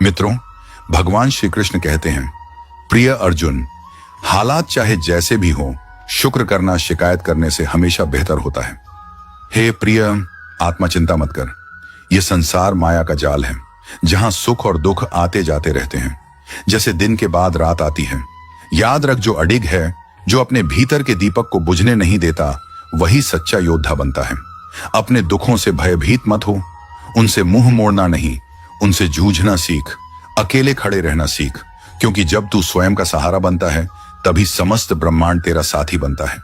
मित्रों, भगवान श्री कृष्ण कहते हैं, प्रिय अर्जुन, हालात चाहे जैसे भी हो, शुक्र करना शिकायत करने से हमेशा बेहतर होता है। हे प्रिय आत्मा, चिंता मत कर। यह संसार माया का जाल है, जहां सुख और दुख आते जाते रहते हैं, जैसे दिन के बाद रात आती है। याद रख, जो अडिग है, जो अपने भीतर के दीपक को बुझने नहीं देता, वही सच्चा योद्धा बनता है। अपने दुखों से भयभीत मत हो, उनसे मुंह मोड़ना नहीं, उनसे जूझना सीख, अकेले खड़े रहना सीख, क्योंकि जब तू स्वयं का सहारा बनता है, तभी समस्त ब्रह्मांड तेरा साथी बनता है।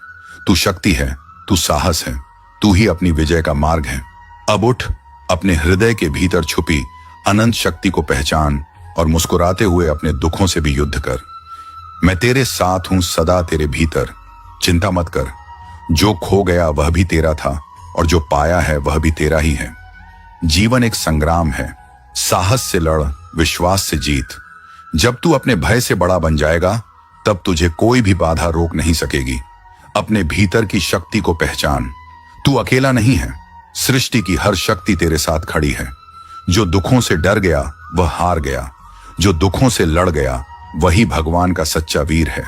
तू शक्ति है, तू साहस है, तू ही अपनी विजय का मार्ग है। अब उठ, अपने हृदय के भीतर छुपी अनंत शक्ति को पहचान और मुस्कुराते हुए अपने दुखों से भी युद्ध कर। मैं तेरे साथ हूं सदा तेरे भीतर, चिंता मत कर। जो खो गया वह भी तेरा था, और जो पाया है वह भी तेरा ही है। जीवन एक संग्राम है, साहस से लड़, विश्वास से जीत। जब तू अपने भय से बड़ा बन जाएगा, तब तुझे कोई भी बाधा रोक नहीं सकेगी। अपने भीतर की शक्ति को पहचान। तू अकेला नहीं है, सृष्टि की हर शक्ति तेरे साथ खड़ी है। जो दुखों से डर गया वह हार गया, जो दुखों से लड़ गया वही भगवान का सच्चा वीर है।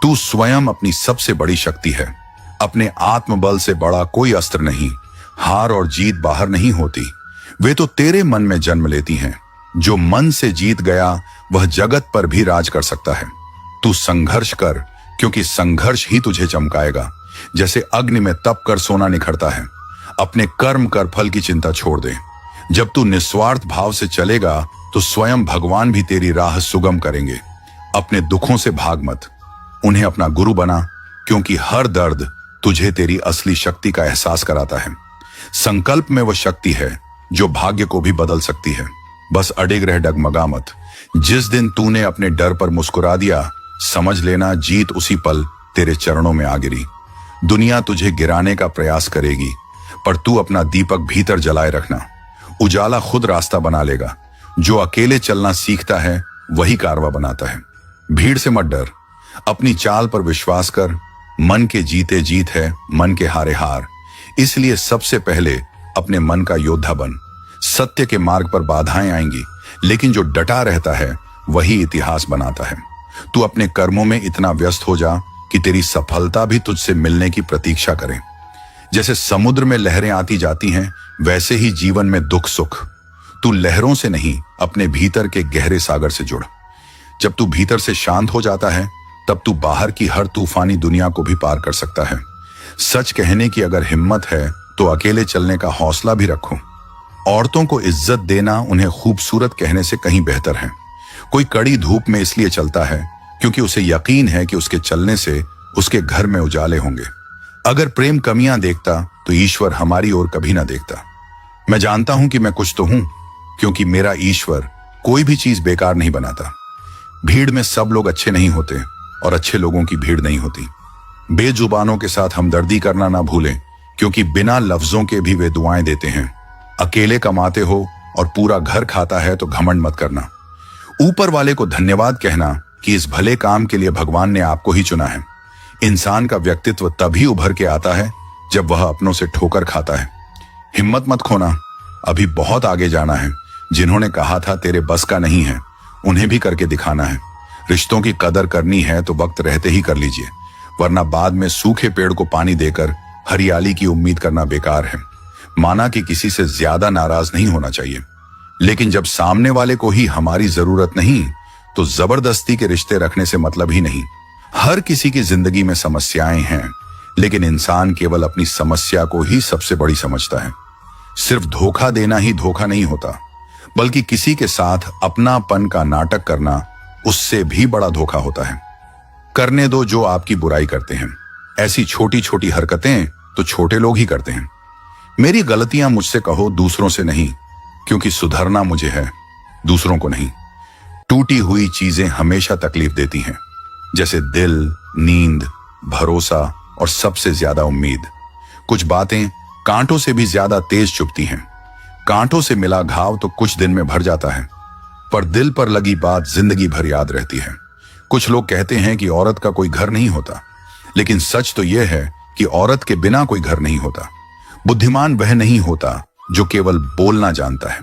तू स्वयं अपनी सबसे बड़ी शक्ति है। अपने आत्मबल से बड़ा कोई अस्त्र नहीं। हार और जीत बाहर नहीं होती, वे तो तेरे मन में जन्म लेती हैं। जो मन से जीत गया वह जगत पर भी राज कर सकता है। तू संघर्ष कर, क्योंकि संघर्ष ही तुझे चमकाएगा। जैसे अग्नि में तप कर सोना निखरता है। अपने कर्म कर फल की चिंता छोड़ दे। जब तू निस्वार्थ भाव से चलेगा, तो स्वयं भगवान भी तेरी राह सुगम करेंगे। अपने दुखों से भाग मत, उन्हें अपना गुरु बना, क्योंकि हर दर्द तुझे तेरी असली शक्ति का एहसास कराता है। संकल्प में वह शक्ति है जो भाग्य को भी बदल सकती है। बस अडिग रह, डगमगा मत। जिस दिन तूने अपने डर पर मुस्कुरा दिया, समझ लेना जीत उसी पल तेरे चरणों में आ गिरी। दुनिया तुझे गिराने का प्रयास करेगी, पर तू अपना दीपक भीतर जलाए रखना। उजाला खुद रास्ता बना लेगा। जो अकेले चलना सीखता है, वही कारवा बनाता है। भीड़ से मत डर, अपनी चाल पर विश्वास कर। मन के जीते जीत है, मन के हारे हार। इसलिए सबसे पहले अपने मन का योद्धा बन। सत्य के मार्ग पर बाधाएं आएंगी, लेकिन जो डटा रहता है वही इतिहास बनाता है। तू अपने कर्मों में इतना व्यस्त हो जा कि तेरी सफलता भी तुझसे मिलने की प्रतीक्षा करे। जैसे समुद्र में लहरें आती जाती हैं, वैसे ही जीवन में दुख सुख। तू लहरों से नहीं, अपने भीतर के गहरे सागर से जुड़। जब तू भीतर से शांत हो जाता है, तब तू बाहर की हर तूफानी दुनिया को भी पार कर सकता है। सच कहने की अगर हिम्मत है, तो अकेले चलने का हौसला भी रखो। औरतों को इज्जत देना उन्हें खूबसूरत कहने से कहीं बेहतर है। कोई कड़ी धूप में इसलिए चलता है क्योंकि उसे यकीन है कि उसके चलने से उसके घर में उजाले होंगे। अगर प्रेम कमियां देखता, तो ईश्वर हमारी ओर कभी ना देखता। मैं जानता हूं कि मैं कुछ तो हूं, क्योंकि मेरा ईश्वर कोई भी चीज बेकार नहीं बनाता। भीड़ में सब लोग अच्छे नहीं होते, और अच्छे लोगों की भीड़ नहीं होती। बेजुबानों के साथ हमदर्दी करना ना भूलें, क्योंकि बिना लफ्जों के भी वे दुआएं देते हैं। अकेले कमाते हो और पूरा घर खाता है, तो घमंड मत करना। ऊपर वाले को धन्यवाद कहना कि इस भले काम के लिए भगवान ने आपको ही चुना है। इंसान का व्यक्तित्व तभी उभर के आता है जब वह अपनों से ठोकर खाता है। हिम्मत मत खोना, अभी बहुत आगे जाना है। जिन्होंने कहा था तेरे बस का नहीं है, उन्हें भी करके दिखाना है। रिश्तों की कदर करनी है तो वक्त रहते ही कर लीजिए, वरना बाद में सूखे पेड़ को पानी देकर हरियाली की उम्मीद करना बेकार है। माना कि किसी से ज्यादा नाराज नहीं होना चाहिए, लेकिन जब सामने वाले को ही हमारी जरूरत नहीं, तो जबरदस्ती के रिश्ते रखने से मतलब ही नहीं। हर किसी की जिंदगी में समस्याएं हैं, लेकिन इंसान केवल अपनी समस्या को ही सबसे बड़ी समझता है। सिर्फ धोखा देना ही धोखा नहीं होता, बल्कि किसी के साथ अपनापन का नाटक करना उससे भी बड़ा धोखा होता है। करने दो जो आपकी बुराई करते हैं। ऐसी छोटी छोटी हरकतें तो छोटे लोग ही करते हैं। मेरी गलतियां मुझसे कहो, दूसरों से नहीं, क्योंकि सुधरना मुझे है, दूसरों को नहीं। टूटी हुई चीजें हमेशा तकलीफ देती हैं, जैसे दिल, नींद, भरोसा और सबसे ज्यादा उम्मीद। कुछ बातें कांटों से भी ज्यादा तेज चुभती हैं। कांटों से मिला घाव तो कुछ दिन में भर जाता है, पर दिल पर लगी बात जिंदगी भर याद रहती है। कुछ लोग कहते हैं कि औरत का कोई घर नहीं होता, लेकिन सच तो यह है कि औरत के बिना कोई घर नहीं होता। बुद्धिमान वह नहीं होता जो केवल बोलना जानता है।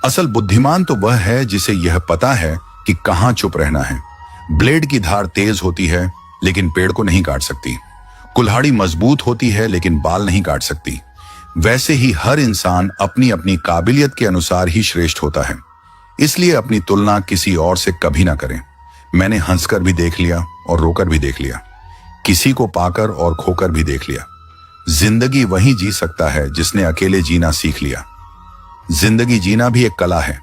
असल बुद्धिमान तो वह है जिसे यह पता है कि कहां चुप रहना है। ब्लेड की धार तेज होती है लेकिन पेड़ को नहीं काट सकती। कुल्हाड़ी मजबूत होती है लेकिन बाल नहीं काट सकती। वैसे ही हर इंसान अपनी अपनी काबिलियत के अनुसार ही श्रेष्ठ होता है। इसलिए अपनी तुलना किसी और से कभी ना करें। मैंने हंसकर भी देख लिया और रोकर भी देख लिया, किसी को पाकर और खोकर भी देख लिया। जिंदगी वही जी सकता है जिसने अकेले जीना सीख लिया। जिंदगी जीना भी एक कला है।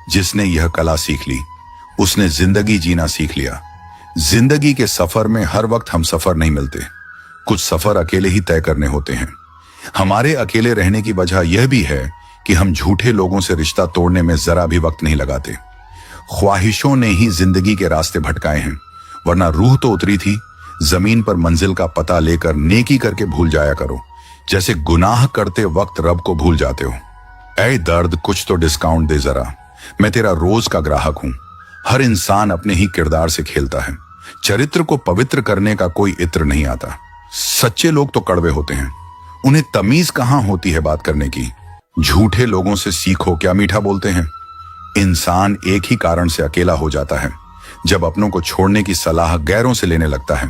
जिसने यह कला सीख ली उसने जिंदगी जीना सीख लिया। जिंदगी के सफर में हर वक्त हम सफर नहीं मिलते। कुछ सफर अकेले ही तय करने होते हैं। हमारे अकेले रहने की वजह यह भी है कि हम झूठे लोगों से रिश्ता तोड़ने में जरा भी वक्त नहीं लगाते। ख्वाहिशों ने ही जिंदगी के रास्ते भटकाए हैं, वरना रूह तो उतरी थी। जमीन पर मंजिल का पता लेकर नेकी करके भूल जाया करो, जैसे गुनाह करते वक्त रब को भूल जाते हो। ऐ दर्द, कुछ तो डिस्काउंट दे जरा, मैं तेरा रोज का ग्राहक हूं। हर इंसान अपने ही किरदार से खेलता है। चरित्र को पवित्र करने का कोई इत्र नहीं आता। सच्चे लोग तो कड़वे होते हैं, उन्हें तमीज कहां होती है बात करने की। झूठे लोगों से सीखो क्या मीठा बोलते हैं। इंसान एक ही कारण से अकेला हो जाता है, जब अपनों को छोड़ने की सलाह गैरों से लेने लगता है।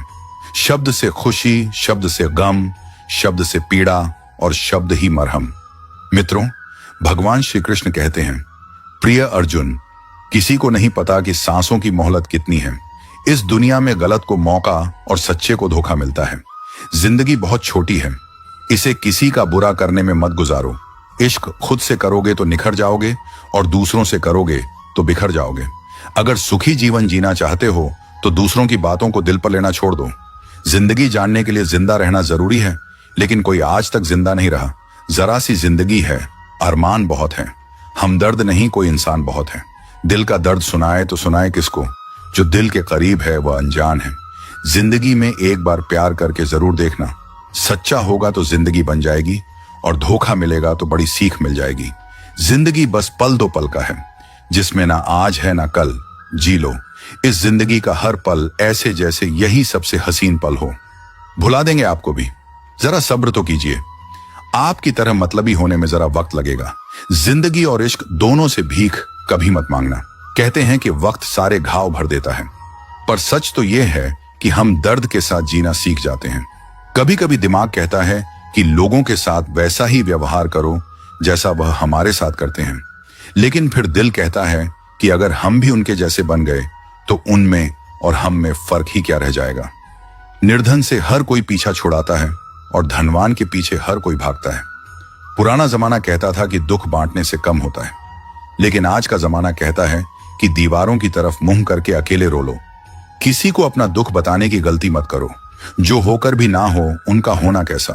शब्द से खुशी, शब्द से गम, शब्द से पीड़ा और शब्द ही मरहम। मित्रों, भगवान श्री कृष्ण कहते हैं, प्रिय अर्जुन, किसी को नहीं पता कि सांसों की मोहलत कितनी है। इस दुनिया में गलत को मौका और सच्चे को धोखा मिलता है। जिंदगी बहुत छोटी है, इसे किसी का बुरा करने में मत गुजारो। इश्क खुद से करोगे तो निखर जाओगे और दूसरों से करोगे तो बिखर जाओगे। अगर सुखी जीवन जीना चाहते हो तो दूसरों की बातों को दिल पर लेना छोड़ दो। जिंदगी जानने के लिए जिंदा रहना जरूरी है, लेकिन कोई आज तक जिंदा नहीं रहा। जरा सी जिंदगी है, अरमान बहुत है। हमदर्द नहीं, कोई इंसान बहुत है। दिल का दर्द सुनाए तो सुनाए किसको, जो दिल के करीब है वह अनजान है। जिंदगी में एक बार प्यार करके जरूर देखना। सच्चा होगा तो जिंदगी बन जाएगी और धोखा मिलेगा तो बड़ी सीख मिल जाएगी। जिंदगी बस पल दो पल का है, जिसमें ना आज है ना कल। जी लो इस जिंदगी का हर पल ऐसे जैसे यही सबसे हसीन पल हो। भुला देंगे आपको भी, जरा सब्र तो कीजिए। आपकी तरह मतलबी होने में जरा वक्त लगेगा। जिंदगी और इश्क दोनों से भीख कभी मत मांगना। कहते हैं कि वक्त सारे घाव भर देता है, पर सच तो यह है कि हम दर्द के साथ जीना सीख जाते हैं। कभी कभी दिमाग कहता है कि लोगों के साथ वैसा ही व्यवहार करो जैसा वह हमारे साथ करते हैं, लेकिन फिर दिल कहता है कि अगर हम भी उनके जैसे बन गए तो उनमें और हम में फर्क ही क्या रह जाएगा। निर्धन से हर कोई पीछा छुड़ाता है और धनवान के पीछे हर कोई भागता है। पुराना जमाना कहता था कि दुख बांटने से कम होता है, लेकिन आज का जमाना कहता है कि दीवारों की तरफ मुंह करके अकेले रो लो। किसी को अपना दुख बताने की गलती मत करो। जो होकर भी ना हो उनका होना कैसा।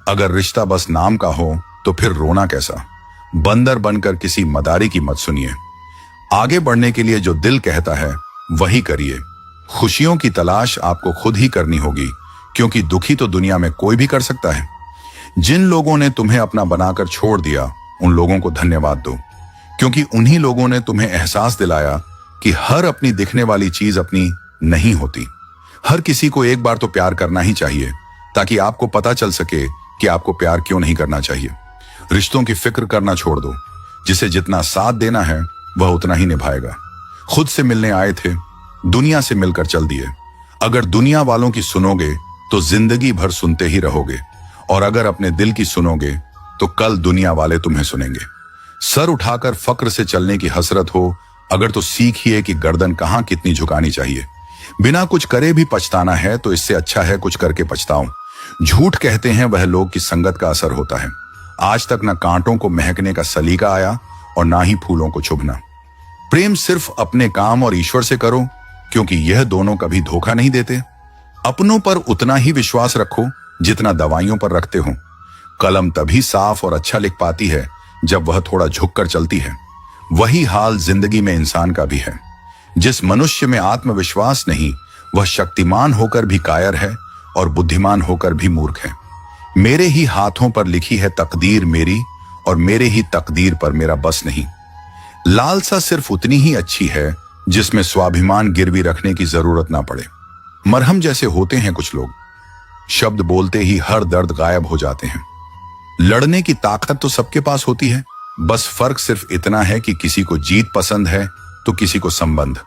अगर रिश्ता बस नाम का हो तो फिर रोना कैसा। बंदर बनकर किसी मदारी की मत सुनिए। आगे बढ़ने के लिए जो दिल कहता है वही करिए। खुशियों की तलाश आपको खुद ही करनी होगी, क्योंकि दुखी तो दुनिया में कोई भी कर सकता है। जिन लोगों ने तुम्हें अपना बनाकर छोड़ दिया उन लोगों को धन्यवाद दो, क्योंकि उन्हीं लोगों ने तुम्हें एहसास दिलाया कि हर अपनी दिखने वाली चीज अपनी नहीं होती। हर किसी को एक बार तो प्यार करना ही चाहिए, ताकि आपको पता चल सके कि आपको प्यार क्यों नहीं करना चाहिए। रिश्तों की फिक्र करना छोड़ दो। जिसे जितना साथ देना है वह उतना ही निभाएगा। खुद से मिलने आए थे, दुनिया से मिलकर चल दिए। अगर दुनिया वालों की सुनोगे तो जिंदगी भर सुनते ही रहोगे, और अगर अपने दिल की सुनोगे तो कल दुनिया वाले तुम्हें सुनेंगे। सर उठाकर फक्र से चलने की हसरत हो अगर तो सीखिए कि गर्दन कहां कितनी झुकानी चाहिए। बिना कुछ करे भी पछताना है तो इससे अच्छा है कुछ करके पछताओ। झूठ कहते हैं वह लोग की संगत का असर होता है। आज तक ना कांटों को महकने का सलीका आया और ना ही फूलों को चुभना। प्रेम सिर्फ अपने काम और ईश्वर से करो, क्योंकि यह दोनों कभी धोखा नहीं देते। अपनों पर उतना ही विश्वास रखो जितना दवाइयों पर रखते हो। कलम तभी साफ और अच्छा लिख पाती है जब वह थोड़ा झुककर चलती है। वही हाल जिंदगी में इंसान का भी है। जिस मनुष्य में आत्मविश्वास नहीं वह शक्तिमान होकर भी कायर है और बुद्धिमान होकर भी मूर्ख है। मेरे ही हाथों पर लिखी है तकदीर मेरी, और मेरे ही तकदीर पर मेरा बस नहीं। लालसा सिर्फ उतनी ही अच्छी है जिसमें स्वाभिमान गिरवी रखने की जरूरत ना पड़े। मरहम जैसे होते हैं कुछ लोग, शब्द बोलते ही हर दर्द गायब हो जाते हैं। लड़ने की ताकत तो सबके पास होती है, बस फर्क सिर्फ इतना है कि किसी को जीत पसंद है तो किसी को संबंध।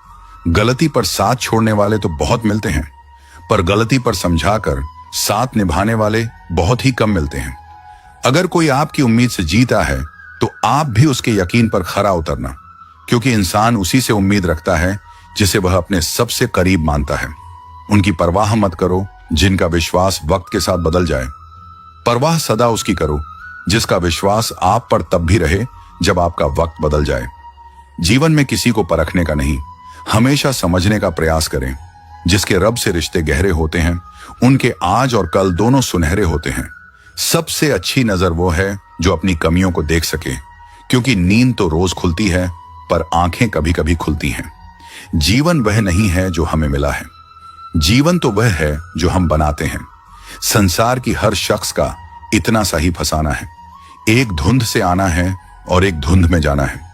गलती पर साथ छोड़ने वाले तो बहुत मिलते हैं, पर गलती पर समझाकर साथ निभाने वाले बहुत ही कम मिलते हैं। अगर कोई आपकी उम्मीद से जीता है तो आप भी उसके यकीन पर खरा उतरना, क्योंकि इंसान उसी से उम्मीद रखता है जिसे वह अपने सबसे करीब मानता है। उनकी परवाह मत करो जिनका विश्वास वक्त के साथ बदल जाए। परवाह सदा उसकी करो जिसका विश्वास आप पर तब भी रहे जब आपका वक्त बदल जाए। जीवन में किसी को परखने का नहीं, हमेशा समझने का प्रयास करें। जिसके रब से रिश्ते गहरे होते हैं उनके आज और कल दोनों सुनहरे होते हैं। सबसे अच्छी नजर वो है जो अपनी कमियों को देख सके, क्योंकि नींद तो रोज खुलती है पर आंखें कभी कभी खुलती हैं। जीवन वह नहीं है जो हमें मिला है, जीवन तो वह है जो हम बनाते हैं। संसार की हर शख्स का इतना सा ही फसाना है, एक धुंध से आना है और एक धुंध में जाना है।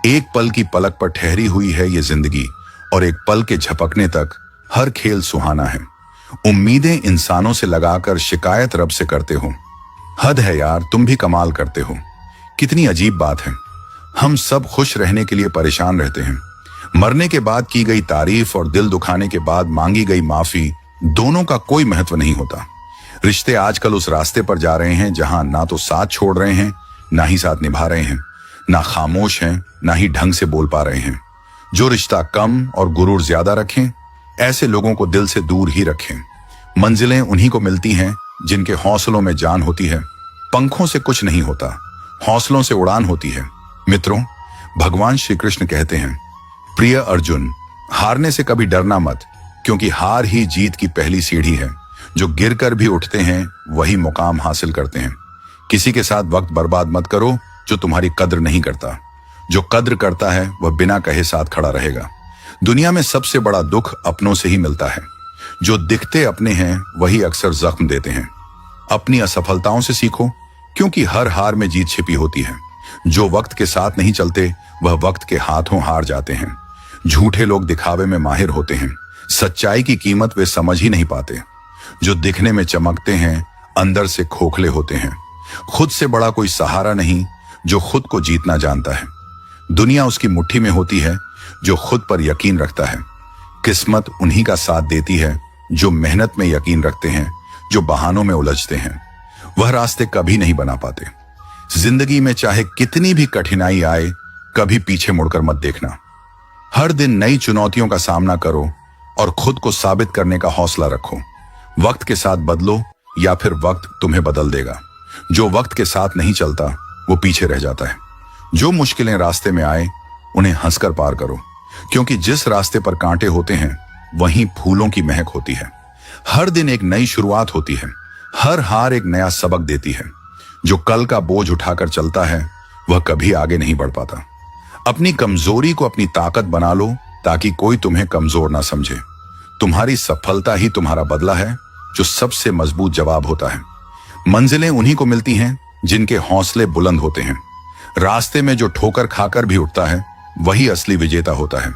एक पल की पलक पर ठहरी हुई है ये जिंदगी, और एक पल के झपकने तक हर खेल सुहाना है। उम्मीदें इंसानों से लगाकर शिकायत रब से करते हो। हद है यार, तुम भी कमाल करते हो। कितनी अजीब बात है, हम सब खुश रहने के लिए परेशान रहते हैं। मरने के बाद की गई तारीफ और दिल दुखाने के बाद मांगी गई माफी, दोनों का कोई महत्व नहीं होता। रिश्ते आजकल उस रास्ते पर जा रहे हैं जहां ना तो साथ छोड़ रहे हैं, ना ही साथ निभा रहे हैं, ना खामोश हैं, ना ही ढंग से बोल पा रहे हैं। जो रिश्ता कम और गुरूर ज्यादा रखें, ऐसे लोगों को दिल से दूर ही रखें। मंजिलें उन्हीं को मिलती हैं जिनके हौसलों में जान होती है। पंखों से कुछ नहीं होता, हौसलों से उड़ान होती है। मित्रों, भगवान श्री कृष्ण कहते हैं, प्रिय अर्जुन, हारने से कभी डरना मत, क्योंकि हार ही जीत की पहली सीढ़ी है। जो गिरकर भी उठते हैं वही मुकाम हासिल करते हैं। किसी के साथ वक्त बर्बाद मत करो जो तुम्हारी कद्र नहीं करता। जो कद्र करता है वह बिना कहे साथ खड़ा रहेगा। दुनिया में सबसे बड़ा दुख अपनों से ही मिलता है। जो दिखते अपने हैं वही अक्सर जख्म देते हैं। अपनी असफलताओं से सीखो, क्योंकि हर हार में जीत छिपी होती है। जो वक्त के साथ नहीं चलते वह वक्त के हाथों हार जाते हैं। झूठे लोग दिखावे में माहिर होते हैं, सच्चाई की कीमत वे समझ ही नहीं पाते। जो दिखने में चमकते हैं अंदर से खोखले होते हैं। खुद से बड़ा कोई सहारा नहीं जो खुद को जीतना जानता है। दुनिया उसकी मुट्ठी में होती है जो खुद पर यकीन रखता है। किस्मत उन्हीं का साथ देती है जो मेहनत में यकीन रखते हैं। जो बहानों में उलझते हैं वह रास्ते कभी नहीं बना पाते। जिंदगी में चाहे कितनी भी कठिनाई आए, कभी पीछे मुड़कर मत देखना। हर दिन नई चुनौतियों का सामना करो और खुद को साबित करने का हौसला रखो। वक्त के साथ बदलो या फिर वक्त तुम्हें बदल देगा। जो वक्त के साथ नहीं चलता वो पीछे रह जाता है। जो मुश्किलें रास्ते में आए उन्हें हंसकर पार करो, क्योंकि जिस रास्ते पर कांटे होते हैं वहीं फूलों की महक होती है। हर दिन एक नई शुरुआत होती है। हर हार एक नया सबक देती है। जो कल का बोझ उठाकर चलता है वह कभी आगे नहीं बढ़ पाता। अपनी कमजोरी को अपनी ताकत बना लो ताकि कोई तुम्हें कमजोर ना समझे। तुम्हारी सफलता ही तुम्हारा बदला है, जो सबसे मजबूत जवाब होता है। मंजिलें उन्हीं को मिलती हैं जिनके हौसले बुलंद होते हैं। रास्ते में जो ठोकर खाकर भी उठता है वही असली विजेता होता है।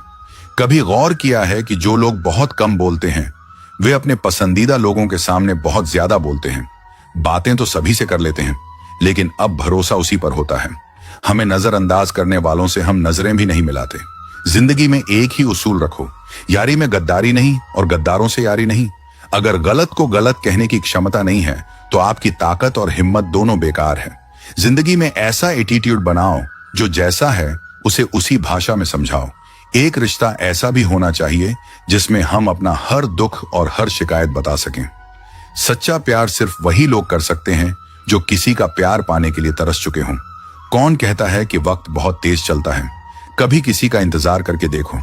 कभी गौर किया है कि जो लोग बहुत कम बोलते हैं वे अपने पसंदीदा लोगों के सामने बहुत ज्यादा बोलते हैं। बातें तो सभी से कर लेते हैं, लेकिन अब भरोसा उसी पर होता है। हमें नजरअंदाज करने वालों से हम नजरें भी नहीं मिलाते। जिंदगी में एक ही उसूल रखो, यारी में गद्दारी नहीं और गद्दारों से यारी नहीं। अगर गलत को गलत कहने की क्षमता नहीं है तो आपकी ताकत और हिम्मत दोनों बेकार है। जिंदगी में ऐसा एटीट्यूड बनाओ जो जैसा है उसे उसी भाषा में समझाओ। एक रिश्ता ऐसा भी होना चाहिए जिसमें हम अपना हर दुख और हर शिकायत बता सकें। सच्चा प्यार सिर्फ वही लोग कर सकते हैं जो किसी का प्यार पाने के लिए तरस चुके हों। कौन कहता है कि वक्त बहुत तेज चलता है? कभी किसी का इंतजार करके देखो,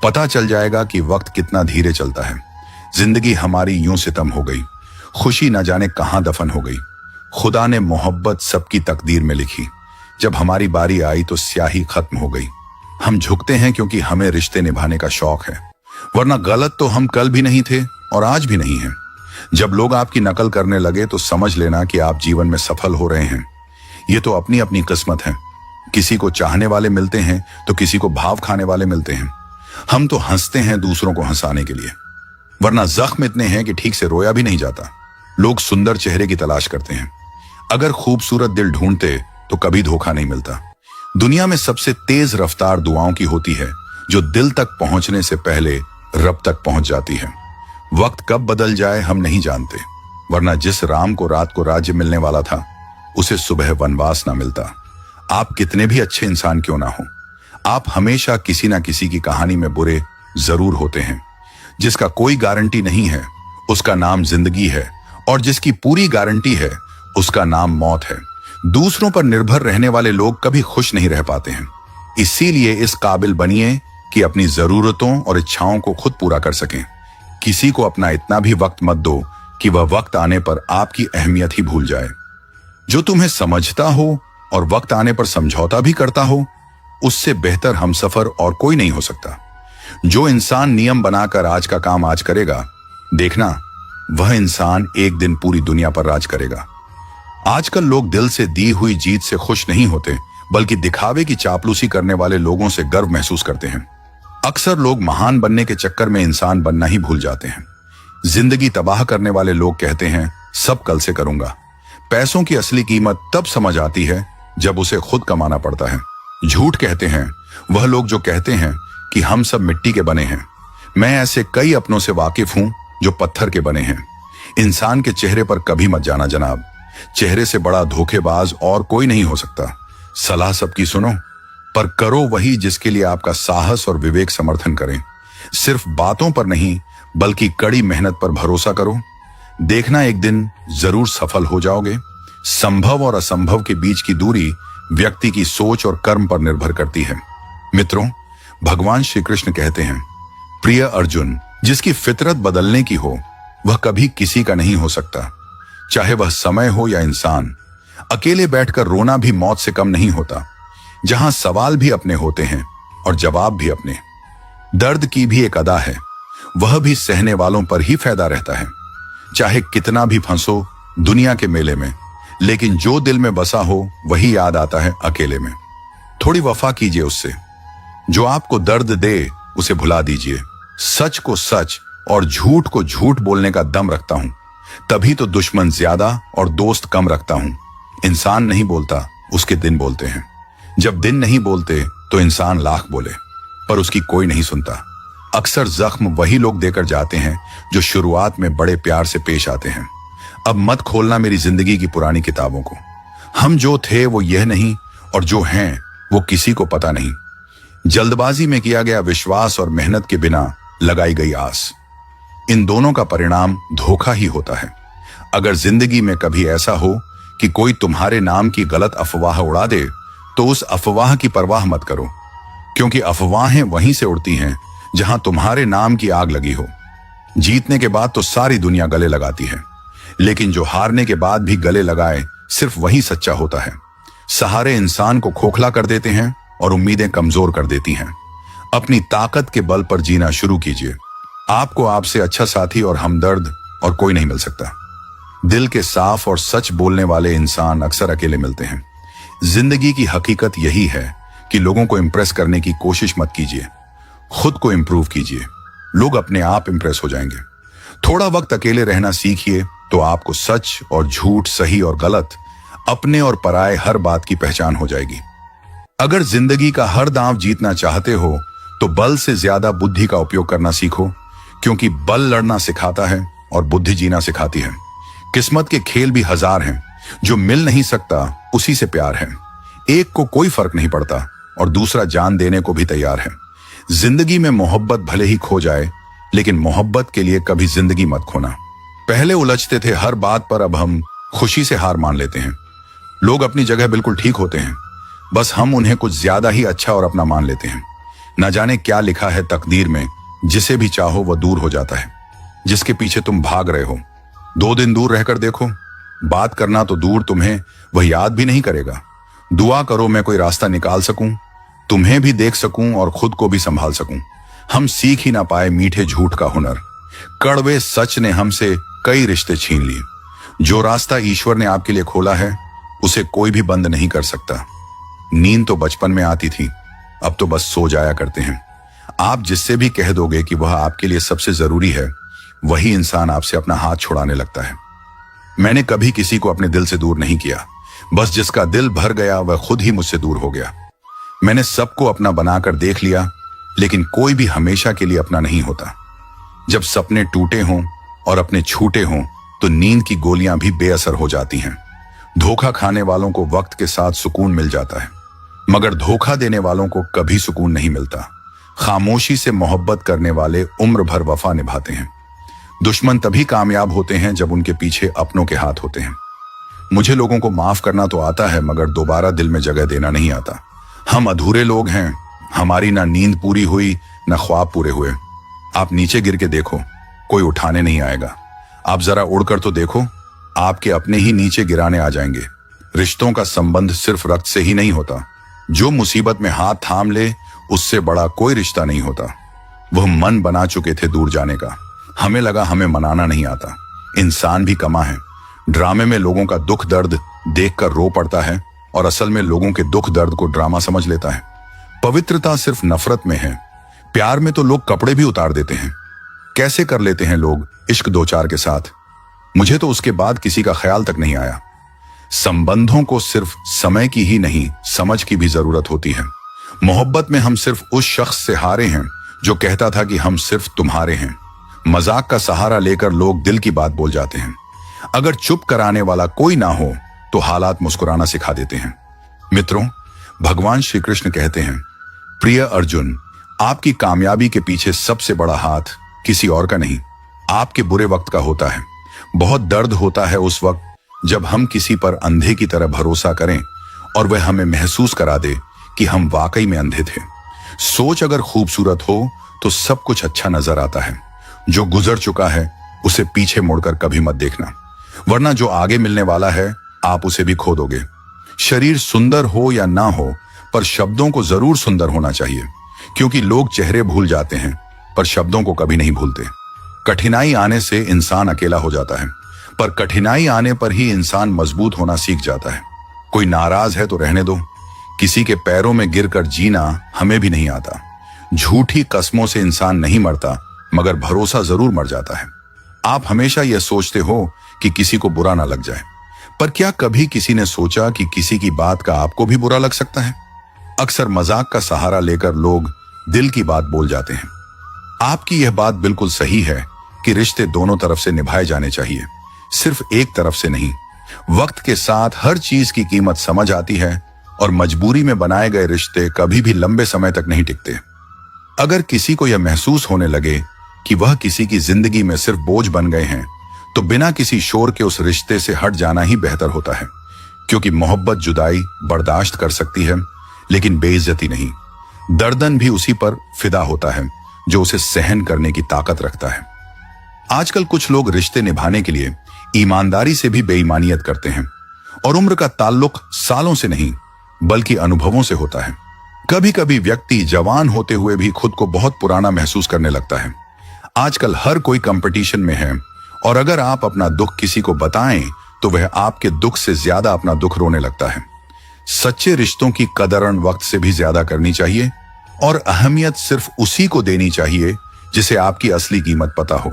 पता चल जाएगा कि वक्त कितना धीरे चलता है। जिंदगी हमारी यूं सितम हो गई, खुशी न जाने कहां दफन हो गई। खुदा ने मोहब्बत सबकी तकदीर में लिखी, जब हमारी बारी आई तो स्याही खत्म हो गई। हम झुकते हैं क्योंकि हमें रिश्ते निभाने का शौक है, वरना गलत तो हम कल भी नहीं थे और आज भी नहीं हैं। जब लोग आपकी नकल करने लगे तो समझ लेना कि आप जीवन में सफल हो रहे हैं। ये तो अपनी अपनी किस्मत है। किसी को चाहने वाले मिलते हैं तो किसी को भाव खाने वाले मिलते हैं। हम तो हंसते हैं दूसरों को हंसाने के लिए, वरना जख्म इतने हैं कि ठीक से रोया भी नहीं जाता। लोग सुंदर चेहरे की तलाश करते हैं, अगर खूबसूरत दिल ढूंढते तो कभी धोखा नहीं मिलता। दुनिया में सबसे तेज रफ्तार दुआओं की होती है, जो दिल तक पहुंचने से पहले रब तक पहुंच जाती है। वक्त कब बदल जाए हम नहीं जानते, वरना जिस राम को रात को राज्य मिलने वाला था, उसे सुबह वनवास ना मिलता। आप कितने भी अच्छे इंसान क्यों ना हो, आप हमेशा किसी ना किसी की कहानी में बुरे जरूर होते हैं। जिसका कोई गारंटी नहीं है उसका नाम जिंदगी है, और जिसकी पूरी गारंटी है उसका नाम मौत है। दूसरों पर निर्भर रहने वाले लोग कभी खुश नहीं रह पाते हैं। इसीलिए इस काबिल बनिए कि अपनी जरूरतों और इच्छाओं को खुद पूरा कर सकें। किसी को अपना इतना भी वक्त मत दो कि वह वक्त आने पर आपकी अहमियत ही भूल जाए। जो तुम्हें समझता हो और वक्त आने पर समझौता भी करता हो, उससे बेहतर हमसफर और कोई नहीं हो सकता। जो इंसान नियम बनाकर आज का काम आज करेगा, देखना वह इंसान एक दिन पूरी दुनिया पर राज करेगा। आजकल लोग दिल से दी हुई जीत से खुश नहीं होते, बल्कि दिखावे की चापलूसी करने वाले लोगों से गर्व महसूस करते हैं। अक्सर लोग महान बनने के चक्कर में इंसान बनना ही भूल जाते हैं। जिंदगी तबाह करने वाले लोग कहते हैं सब कल से करूंगा। पैसों की असली कीमत तब समझ आती है जब उसे खुद कमाना पड़ता है। झूठ कहते हैं वह लोग जो कहते हैं कि हम सब मिट्टी के बने हैं। मैं ऐसे कई अपनों से वाकिफ हूं जो पत्थर के बने हैं। इंसान के चेहरे पर कभी मत जाना जनाब, चेहरे से बड़ा धोखेबाज और कोई नहीं हो सकता। सलाह सबकी सुनो, पर करो वही जिसके लिए आपका साहस और विवेक समर्थन करें। सिर्फ बातों पर नहीं बल्कि कड़ी मेहनत पर भरोसा करो। देखना एक दिन जरूर सफल हो जाओगे। संभव और असंभव के बीच की दूरी व्यक्ति की सोच और कर्म पर निर्भर करती है। मित्रों, भगवान श्री कृष्ण कहते हैं, प्रिय अर्जुन, जिसकी फितरत बदलने की हो वह कभी किसी का नहीं हो सकता। चाहे वह समय हो या इंसान। अकेले बैठकर रोना भी मौत से कम नहीं होता। जहां सवाल भी अपने होते हैं और जवाब भी अपने। दर्द की भी एक अदा है, वह भी सहने वालों पर ही फायदा रहता है। चाहे कितना भी फंसो दुनिया के मेले में, लेकिन जो दिल में बसा हो वही याद आता है अकेले में। थोड़ी वफा कीजिए उससे। जो आपको दर्द दे उसे भुला दीजिए। सच को सच और झूठ को झूठ बोलने का दम रखता हूं, तभी तो दुश्मन ज्यादा और दोस्त कम रखता हूं। इंसान नहीं बोलता, उसके दिन बोलते हैं। जब दिन नहीं बोलते तो इंसान लाख बोले, पर उसकी कोई नहीं सुनता। अक्सर जख्म वही लोग देकर जाते हैं जो शुरुआत में बड़े प्यार से पेश आते हैं। अब मत खोलना मेरी जिंदगी की पुरानी किताबों को। हम जो थे वो यह नहीं, और जो हैं वो किसी को पता नहीं। जल्दबाजी में किया गया विश्वास और मेहनत के बिना लगाई गई आस, इन दोनों का परिणाम धोखा ही होता है। अगर जिंदगी में कभी ऐसा हो कि कोई तुम्हारे नाम की गलत अफवाह उड़ा दे, तो उस अफवाह की परवाह मत करो, क्योंकि अफवाहें वहीं से उड़ती हैं जहां तुम्हारे नाम की आग लगी हो। जीतने के बाद तो सारी दुनिया गले लगाती है, लेकिन जो हारने के बाद भी गले लगाए सिर्फ वही सच्चा होता है। सहारे इंसान को खोखला कर देते हैं और उम्मीदें कमजोर कर देती हैं। अपनी ताकत के बल पर जीना शुरू कीजिए। आपको आपसे अच्छा साथी और हमदर्द और कोई नहीं मिल सकता। दिल के साफ और सच बोलने वाले इंसान अक्सर अकेले मिलते हैं। जिंदगी की हकीकत यही है कि लोगों को इंप्रेस करने की कोशिश मत कीजिए, खुद को इंप्रूव कीजिए। लोग अपने आप इंप्रेस हो जाएंगे। थोड़ा वक्त अकेले रहना सीखिए तो आपको सच और झूठ, सही और गलत, अपने और पराये हर बात की पहचान हो जाएगी। अगर जिंदगी का हर दांव जीतना चाहते हो तो बल से ज्यादा बुद्धि का उपयोग करना सीखो, क्योंकि बल लड़ना सिखाता है और बुद्धि जीना सिखाती है। किस्मत के खेल भी हजार हैं, जो मिल नहीं सकता उसी से प्यार है। एक को कोई फर्क नहीं पड़ता और दूसरा जान देने को भी तैयार है। जिंदगी में मोहब्बत भले ही खो जाए, लेकिन मोहब्बत के लिए कभी जिंदगी मत खोना। पहले उलझते थे हर बात पर, अब हम खुशी से हार मान लेते हैं। लोग अपनी जगह बिल्कुल ठीक होते हैं, बस हम उन्हें कुछ ज्यादा ही अच्छा और अपना मान लेते हैं। न जाने क्या लिखा है तकदीर में, जिसे भी चाहो वह दूर हो जाता है। जिसके पीछे तुम भाग रहे हो, 2 दिन दूर रहकर देखो। बात करना तो दूर, तुम्हें वह याद भी नहीं करेगा। दुआ करो मैं कोई रास्ता निकाल सकूं, तुम्हें भी देख सकूं और खुद को भी संभाल सकूं। हम सीख ही ना पाए मीठे झूठ का हुनर। कड़वे सच ने हमसे कई रिश्ते छीन लिए। जो रास्ता ईश्वर ने आपके लिए खोला है उसे कोई भी बंद नहीं कर सकता। नींद तो बचपन में आती थी, अब तो बस सो जाया करते हैं। आप जिससे भी कह दोगे कि वह आपके लिए सबसे जरूरी है, वही इंसान आपसे अपना हाथ छुड़ाने लगता है। मैंने कभी किसी को अपने दिल से दूर नहीं किया, बस जिसका दिल भर गया वह खुद ही मुझसे दूर हो गया। मैंने सबको अपना बनाकर देख लिया, लेकिन कोई भी हमेशा के लिए अपना नहीं होता। जब सपने टूटे हों और अपने छूटे हों तो नींद की गोलियां भी बेअसर हो जाती हैं। धोखा खाने वालों को वक्त के साथ सुकून मिल जाता है, मगर धोखा देने वालों को कभी सुकून नहीं मिलता। खामोशी से मोहब्बत करने वाले उम्र भर वफा निभाते हैं। दुश्मन तभी कामयाब होते हैं जब उनके पीछे अपनों के हाथ होते हैं। मुझे लोगों को माफ करना तो आता है, मगर दोबारा दिल में जगह देना नहीं आता। हम अधूरे लोग हैं, हमारी ना नींद पूरी हुई ना ख्वाब पूरे हुए। आप नीचे गिर के देखो, कोई उठाने नहीं आएगा। आप जरा उड़कर तो देखो, आपके अपने ही नीचे गिराने आ जाएंगे। रिश्तों का संबंध सिर्फ रक्त से ही नहीं होता। जो मुसीबत में हाथ थाम ले, उससे बड़ा कोई रिश्ता नहीं होता। वह मन बना चुके थे दूर जाने का, हमें लगा हमें मनाना नहीं आता। इंसान भी कमा है। ड्रामे में लोगों का दुख दर्द देखकर रो पड़ता है और असल में लोगों के दुख दर्द को ड्रामा समझ लेता है। पवित्रता सिर्फ नफरत में है। प्यार में तो लोग कपड़े भी उतार देते हैं। कैसे कर लेते हैं लोग इश्क दो चार के साथ। मुझे तो उसके बाद किसी का ख्याल तक नहीं आया। संबंधों को सिर्फ समय की ही नहीं, समझ की भी जरूरत होती है। मोहब्बत में हम सिर्फ उस शख्स से हारे हैं जो कहता था कि हम सिर्फ तुम्हारे हैं। मजाक का सहारा लेकर लोग दिल की बात बोल जाते हैं। अगर चुप कराने वाला कोई ना हो तो हालात मुस्कुराना सिखा देते हैं। मित्रों, भगवान श्री कृष्ण कहते हैं, प्रिय अर्जुन, आपकी कामयाबी के पीछे सबसे बड़ा हाथ किसी और का नहीं, आपके बुरे वक्त का होता है। बहुत दर्द होता है उस वक्त जब हम किसी पर अंधे की तरह भरोसा करें और वह हमें महसूस करा दे कि हम वाकई में अंधे थे। सोच अगर खूबसूरत हो तो सब कुछ अच्छा नजर आता है। जो गुजर चुका है उसे पीछे मुड़कर कभी मत देखना, वरना जो आगे मिलने वाला है आप उसे भी खो दोगे। शरीर सुंदर हो या ना हो, पर शब्दों को जरूर सुंदर होना चाहिए, क्योंकि लोग चेहरे भूल जाते हैं पर शब्दों को कभी नहीं भूलते। कठिनाई आने से इंसान अकेला हो जाता है, पर कठिनाई आने पर ही इंसान मजबूत होना सीख जाता है। कोई नाराज है तो रहने दो। किसी के पैरों में गिरकर जीना हमें भी नहीं आता। झूठी कस्मों से इंसान नहीं मरता, मगर भरोसा जरूर मर जाता है। आप हमेशा यह सोचते हो कि किसी को बुरा ना लग जाए, पर क्या कभी किसी ने सोचा कि किसी की बात का आपको भी बुरा लग सकता है? अक्सर मजाक का सहारा लेकर लोग दिल की बात बोल जाते हैं। आपकी यह बात बिल्कुल सही है कि रिश्ते दोनों तरफ से निभाए जाने चाहिए, सिर्फ एक तरफ से नहीं। वक्त के साथ हर चीज की कीमत समझ आती है और मजबूरी में बनाए गए रिश्ते कभी भी लंबे समय तक नहीं टिकते। अगर किसी को यह महसूस होने लगे कि वह किसी की जिंदगी में सिर्फ बोझ बन गए हैं, तो बिना किसी शोर के उस रिश्ते से हट जाना ही बेहतर होता है, क्योंकि मोहब्बत जुदाई बर्दाश्त कर सकती है, लेकिन बेइज्जती नहीं। दर्दन भी उसी पर फिदा होता है जो उसे सहन करने की ताकत रखता है। आजकल कुछ लोग रिश्ते निभाने के लिए ईमानदारी से भी बेईमानियत करते हैं, और उम्र का ताल्लुक सालों से नहीं बल्कि अनुभवों से होता है। कभी कभी व्यक्ति जवान होते हुए भी खुद को बहुत पुराना महसूस करने लगता है। आजकल हर कोई कंपटीशन में है, और अगर आप अपना दुख किसी को बताएं तो वह आपके दुख से ज्यादा अपना दुख रोने लगता है। सच्चे रिश्तों की कदर वक्त से भी ज्यादा करनी चाहिए, और अहमियत सिर्फ उसी को देनी चाहिए जिसे आपकी असली कीमत पता हो।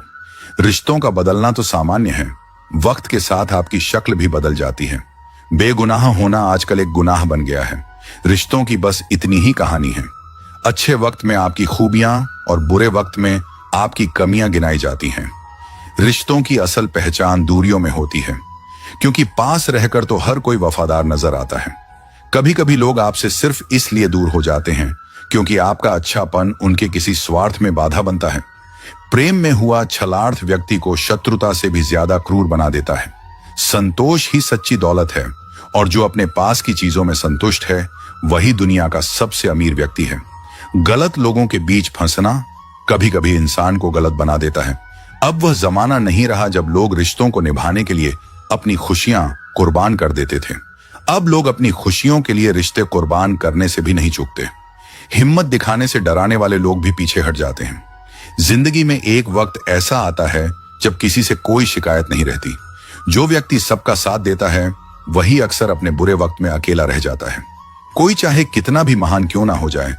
रिश्तों का बदलना तो सामान्य है, वक्त के साथ आपकी शक्ल भी बदल जाती है। बेगुनाह होना आजकल एक गुनाह बन गया है। रिश्तों की बस इतनी ही कहानी है। अच्छे वक्त में आपकी खूबियां और बुरे वक्त में आपकी कमियां गिनाई जाती हैं। रिश्तों की असल पहचान दूरियों में होती है, क्योंकि पास रहकर तो हर कोई वफादार नजर आता है। कभी कभी लोग आपसे सिर्फ इसलिए दूर हो जाते हैं क्योंकि आपका अच्छापन उनके किसी स्वार्थ में बाधा बनता है। प्रेम में हुआ छलार्थ व्यक्ति को शत्रुता से भी ज्यादा क्रूर बना देता है। संतोष ही सच्ची दौलत है, और जो अपने पास की चीजों में संतुष्ट है वही दुनिया का सबसे अमीर व्यक्ति है। गलत लोगों के बीच फंसना कभी कभी इंसान को गलत बना देता है। अब वह जमाना नहीं रहा जब लोग रिश्तों को निभाने के लिए अपनी खुशियां कुर्बान कर देते थे। अब लोग अपनी खुशियों के लिए रिश्ते कुर्बान करने से भी नहीं चूकते। हिम्मत दिखाने से डराने वाले लोग भी पीछे हट जाते हैं। जिंदगी में एक वक्त ऐसा आता है जब किसी से कोई शिकायत नहीं रहती। जो व्यक्ति सबका साथ देता है वही अक्सर अपने बुरे वक्त में अकेला रह जाता है। कोई चाहे कितना भी महान क्यों ना हो जाए,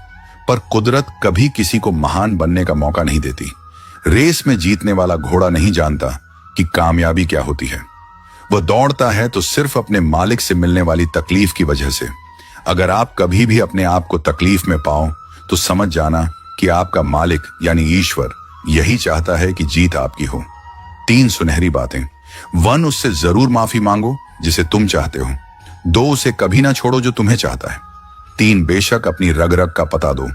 पर कुदरत कभी किसी को महान बनने का मौका नहीं देती। रेस में जीतने वाला घोड़ा नहीं जानता कि कामयाबी क्या होती है। वह दौड़ता है तो सिर्फ अपने मालिक से मिलने वाली तकलीफ की वजह से। अगर आप कभी भी अपने आप को तकलीफ में पाओ तो समझ जाना कि आपका मालिक यानी ईश्वर यही चाहता है कि जीत आपकी हो। 3 सुनहरी बातें। 1, उससे जरूर माफी मांगो जिसे तुम चाहते हो। 2, उसे कभी ना छोड़ो जो तुम्हें चाहता है। 3, बेशक अपनी रग रग का पता दो,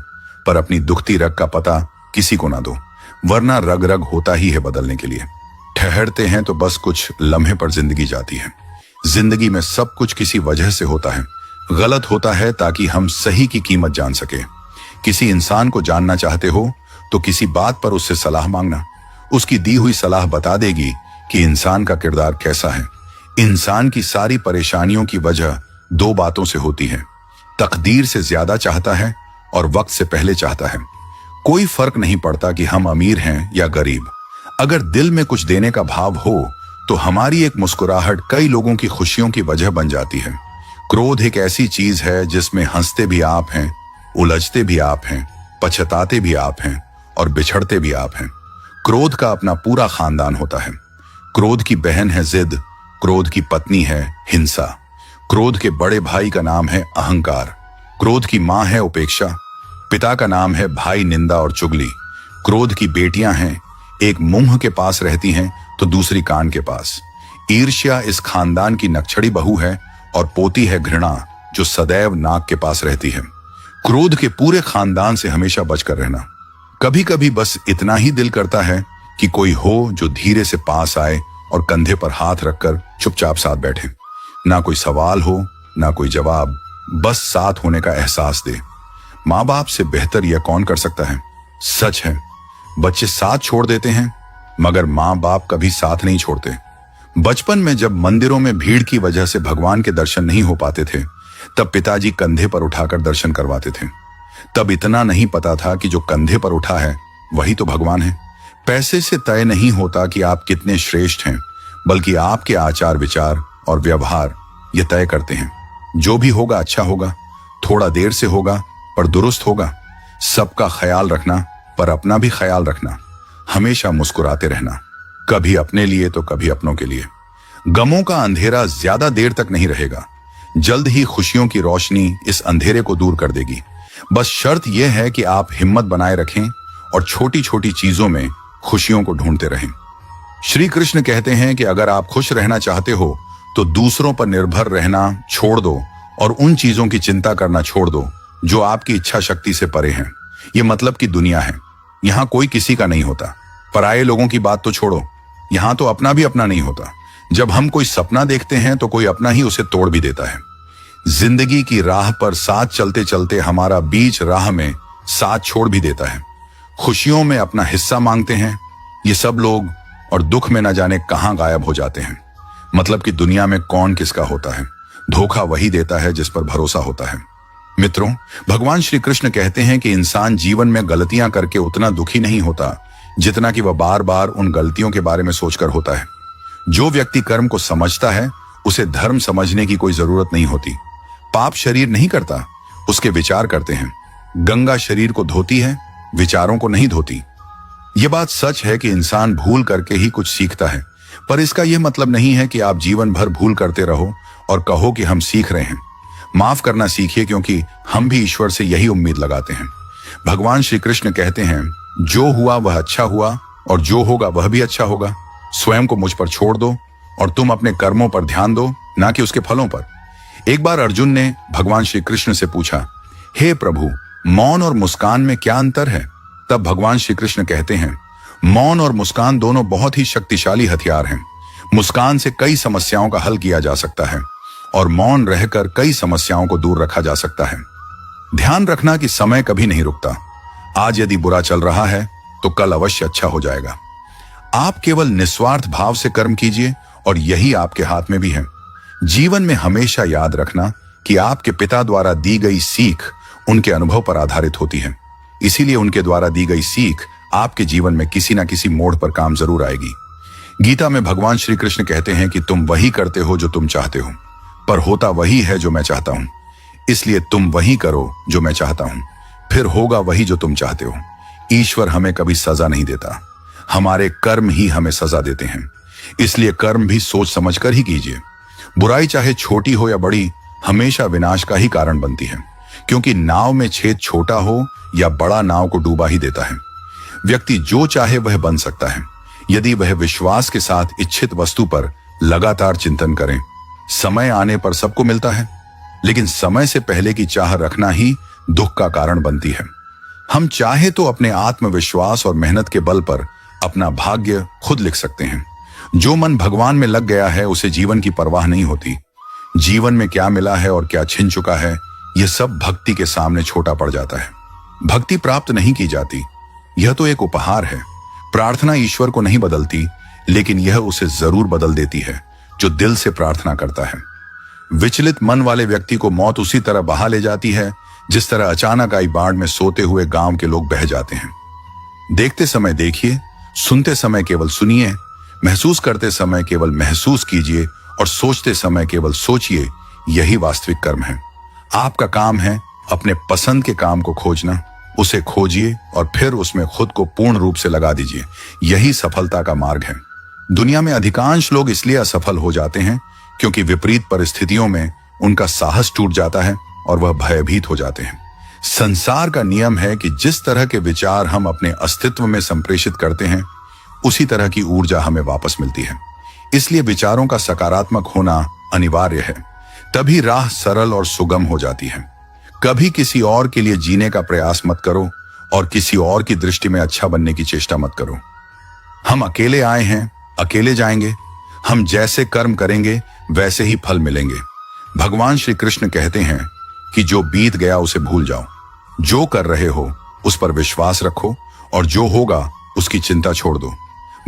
पर अपनी दुखती रग का पता किसी को ना दो, वरना रग रग होता ही है बदलने के लिए। ठहरते हैं तो बस कुछ लम्हे पर जिंदगी जाती है। जिंदगी में सब कुछ किसी वजह से होता है। गलत होता है ताकि हम सही की कीमत जान सके। किसी इंसान को जानना चाहते हो तो किसी बात पर उससे सलाह मांगना। उसकी दी हुई सलाह बता देगी कि इंसान का किरदार कैसा है। इंसान की सारी परेशानियों की वजह 2 बातों से होती है। तकदीर से ज्यादा चाहता है और वक्त से पहले चाहता है। कोई फर्क नहीं पड़ता कि हम अमीर हैं या गरीब। अगर दिल में कुछ देने का भाव हो तो हमारी एक मुस्कुराहट कई लोगों की खुशियों की वजह बन जाती है। क्रोध एक ऐसी चीज है जिसमें हंसते भी आप हैं, उलझते भी आप हैं, पछताते भी आप हैं और बिछड़ते भी आप हैं। क्रोध का अपना पूरा खानदान होता है। क्रोध की बहन है जिद, क्रोध की पत्नी है हिंसा, क्रोध के बड़े भाई का नाम है अहंकार, क्रोध की मां है उपेक्षा, पिता का नाम है भाई निंदा और चुगली। क्रोध की बेटियां हैं, एक मुंह के पास रहती हैं तो दूसरी कान के पास। ईर्ष्या इस खानदान की नक्छड़ी बहू है और पोती है घृणा, जो सदैव नाक के पास रहती है। क्रोध के पूरे खानदान से हमेशा बचकर रहना। कभी कभी बस इतना ही दिल करता है कि कोई हो जो धीरे से पास आए और कंधे पर हाथ रखकर चुपचाप साथ बैठे। ना कोई सवाल हो, ना कोई जवाब, बस साथ होने का एहसास दे। माँ बाप से बेहतर यह कौन कर सकता है। सच है, बच्चे साथ छोड़ देते हैं मगर माँ बाप कभी साथ नहीं छोड़ते। बचपन में जब मंदिरों में भीड़ की वजह से भगवान के दर्शन नहीं हो पाते थे, तब पिताजी कंधे पर उठाकर दर्शन करवाते थे। तब इतना नहीं पता था कि जो कंधे पर उठा है वही तो भगवान है। पैसे से तय नहीं होता कि आप कितने श्रेष्ठ हैं, बल्कि आपके आचार विचार और व्यवहार ये तय करते हैं। जो भी होगा अच्छा होगा, थोड़ा देर से होगा पर दुरुस्त होगा। सबका ख्याल रखना पर अपना भी ख्याल रखना। हमेशा मुस्कुराते रहना, कभी अपने लिए तो कभी अपनों के लिए। गमों का अंधेरा ज्यादा देर तक नहीं रहेगा। जल्द ही खुशियों की रोशनी इस अंधेरे को दूर कर देगी। बस शर्त यह है कि आप हिम्मत बनाए रखें और छोटी छोटी चीजों में खुशियों को ढूंढते रहें। श्री कृष्ण कहते हैं कि अगर आप खुश रहना चाहते हो तो दूसरों पर निर्भर रहना छोड़ दो और उन चीजों की चिंता करना छोड़ दो जो आपकी इच्छा शक्ति से परे हैं। ये मतलब की दुनिया है, यहां कोई किसी का नहीं होता। पराये लोगों की बात तो छोड़ो, यहां तो अपना भी अपना नहीं होता। जब हम कोई सपना देखते हैं तो कोई अपना ही उसे तोड़ भी देता है। जिंदगी की राह पर साथ चलते चलते हमारा बीच राह में साथ छोड़ भी देता है। खुशियों में अपना हिस्सा मांगते हैं ये सब लोग और दुख में न जाने कहां गायब हो जाते हैं। मतलब कि दुनिया में कौन किसका होता है। धोखा वही देता है जिस पर भरोसा होता है। मित्रों, भगवान श्री कृष्ण कहते हैं कि इंसान जीवन में गलतियां करके उतना दुखी नहीं होता जितना कि वह बार बार उन गलतियों के बारे में सोचकर होता है। जो व्यक्ति कर्म को समझता है उसे धर्म समझने की कोई जरूरत नहीं होती। पाप शरीर नहीं करता, उसके विचार करते हैं। गंगा शरीर को धोती है, विचारों को नहीं धोती। यह बात सच है कि इंसान भूल करके ही कुछ सीखता है, पर इसका यह मतलब नहीं है कि आप जीवन भर भूल करते रहो और कहो कि हम सीख रहे हैं। माफ करना सीखिए, क्योंकि हम भी ईश्वर से यही उम्मीद लगाते हैं। भगवान श्री कृष्ण कहते हैं, जो हुआ वह अच्छा हुआ और जो होगा वह भी अच्छा होगा। स्वयं को मुझ पर छोड़ दो और तुम अपने कर्मों पर ध्यान दो, ना कि उसके फलों पर। एक बार अर्जुन ने भगवान श्री कृष्ण से पूछा, हे प्रभु, मौन और मुस्कान में क्या अंतर है? तब भगवान श्री कृष्ण कहते हैं, मौन और मुस्कान दोनों बहुत ही शक्तिशाली हथियार हैं। मुस्कान से कई समस्याओं का हल किया जा सकता है और मौन रहकर कई समस्याओं को दूर रखा जा सकता है। ध्यान रखना कि समय कभी नहीं रुकता। आज यदि बुरा चल रहा है तो कल अवश्य अच्छा हो जाएगा। आप केवल निस्वार्थ भाव से कर्म कीजिए और यही आपके हाथ में भी है। जीवन में हमेशा याद रखना कि आपके पिता द्वारा दी गई सीख उनके अनुभव पर आधारित होती है। इसीलिए उनके द्वारा दी गई सीख आपके जीवन में किसी ना किसी मोड़ पर काम जरूर आएगी। गीता में भगवान श्री कृष्ण कहते हैं कि तुम वही करते हो जो तुम चाहते हो, पर होता वही है जो मैं चाहता हूं। इसलिए तुम वही करो जो मैं चाहता हूं, फिर होगा वही जो तुम चाहते हो। ईश्वर हमें कभी सजा नहीं देता, हमारे कर्म ही हमें सजा देते हैं। इसलिए कर्म भी सोच समझकर ही कीजिए। बुराई चाहे छोटी हो या बड़ी, हमेशा विनाश का ही कारण बनती है, क्योंकि नाव में छेद छोटा हो या बड़ा नाव को डूबा ही देता है। व्यक्ति जो चाहे वह बन सकता है यदि वह विश्वास के साथ इच्छित वस्तु पर लगातार चिंतन करें। समय आने पर सबको मिलता है, लेकिन समय से पहले की चाह रखना ही दुख का कारण बनती है। हम चाहे तो अपने आत्मविश्वास और मेहनत के बल पर अपना भाग्य खुद लिख सकते हैं। जो मन भगवान में लग गया है उसे जीवन की परवाह नहीं होती। जीवन में क्या मिला है और क्या छिन चुका है, यह सब भक्ति के सामने छोटा पड़ जाता है। भक्ति प्राप्त नहीं की जाती, यह तो एक उपहार है। प्रार्थना ईश्वर को नहीं बदलती, लेकिन यह उसे जरूर बदल देती है जो दिल से प्रार्थना करता है। विचलित मन वाले व्यक्ति को मौत उसी तरह बहा ले जाती है जिस तरह अचानक आई बाढ़ में सोते हुए गांव के लोग बह जाते हैं। देखते समय देखिए, सुनते समय केवल सुनिए, महसूस करते समय केवल महसूस कीजिए और सोचते समय केवल सोचिए। यही वास्तविक कर्म है। आपका काम है अपने पसंद के काम को खोजना, उसे खोजिए और फिर उसमें खुद को पूर्ण रूप से लगा दीजिए। यही सफलता का मार्ग है। दुनिया में अधिकांश लोग इसलिए असफल हो जाते हैं क्योंकि विपरीत परिस्थितियों में उनका साहस टूट जाता है और वह भयभीत हो जाते हैं। संसार का नियम है कि जिस तरह के विचार हम अपने अस्तित्व में संप्रेषित करते हैं, उसी तरह की ऊर्जा हमें वापस मिलती है। इसलिए विचारों का सकारात्मक होना अनिवार्य है, तभी राह सरल और सुगम हो जाती है। कभी किसी और के लिए जीने का प्रयास मत करो और किसी और की दृष्टि में अच्छा बनने की चेष्टा मत करो। हम अकेले आए हैं, अकेले जाएंगे। हम जैसे कर्म करेंगे वैसे ही फल मिलेंगे। भगवान श्री कृष्ण कहते हैं कि जो बीत गया उसे भूल जाओ। जो कर रहे हो उस पर विश्वास रखो और जो होगा उसकी चिंता छोड़ दो।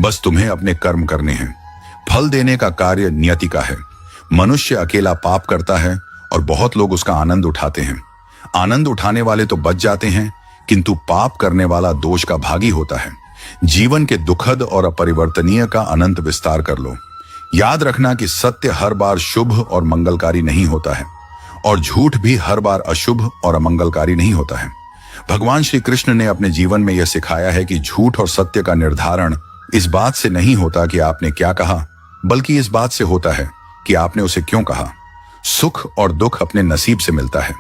बस तुम्हें अपने कर्म करने हैं। फल देने का कार्य नियति का है। मनुष्य अकेला पाप करता है और बहुत लोग उसका आनंद उठाते हैं। आनंद उठाने वाले तो बच जाते हैं, किंतु पाप करने वाला दोष का भागी होता है। जीवन के दुखद और अपरिवर्तनीय का अनंत विस्तार कर लो। याद रखना कि सत्य हर बार शुभ और मंगलकारी नहीं होता है और झूठ भी हर बार अशुभ और अमंगलकारी नहीं होता है। भगवान श्री कृष्ण ने अपने जीवन में यह सिखाया है कि झूठ और सत्य का निर्धारण इस बात से नहीं होता कि आपने क्या कहा, बल्कि इस बात से होता है कि आपने उसे क्यों कहा। सुख और दुख अपने नसीब से मिलता है।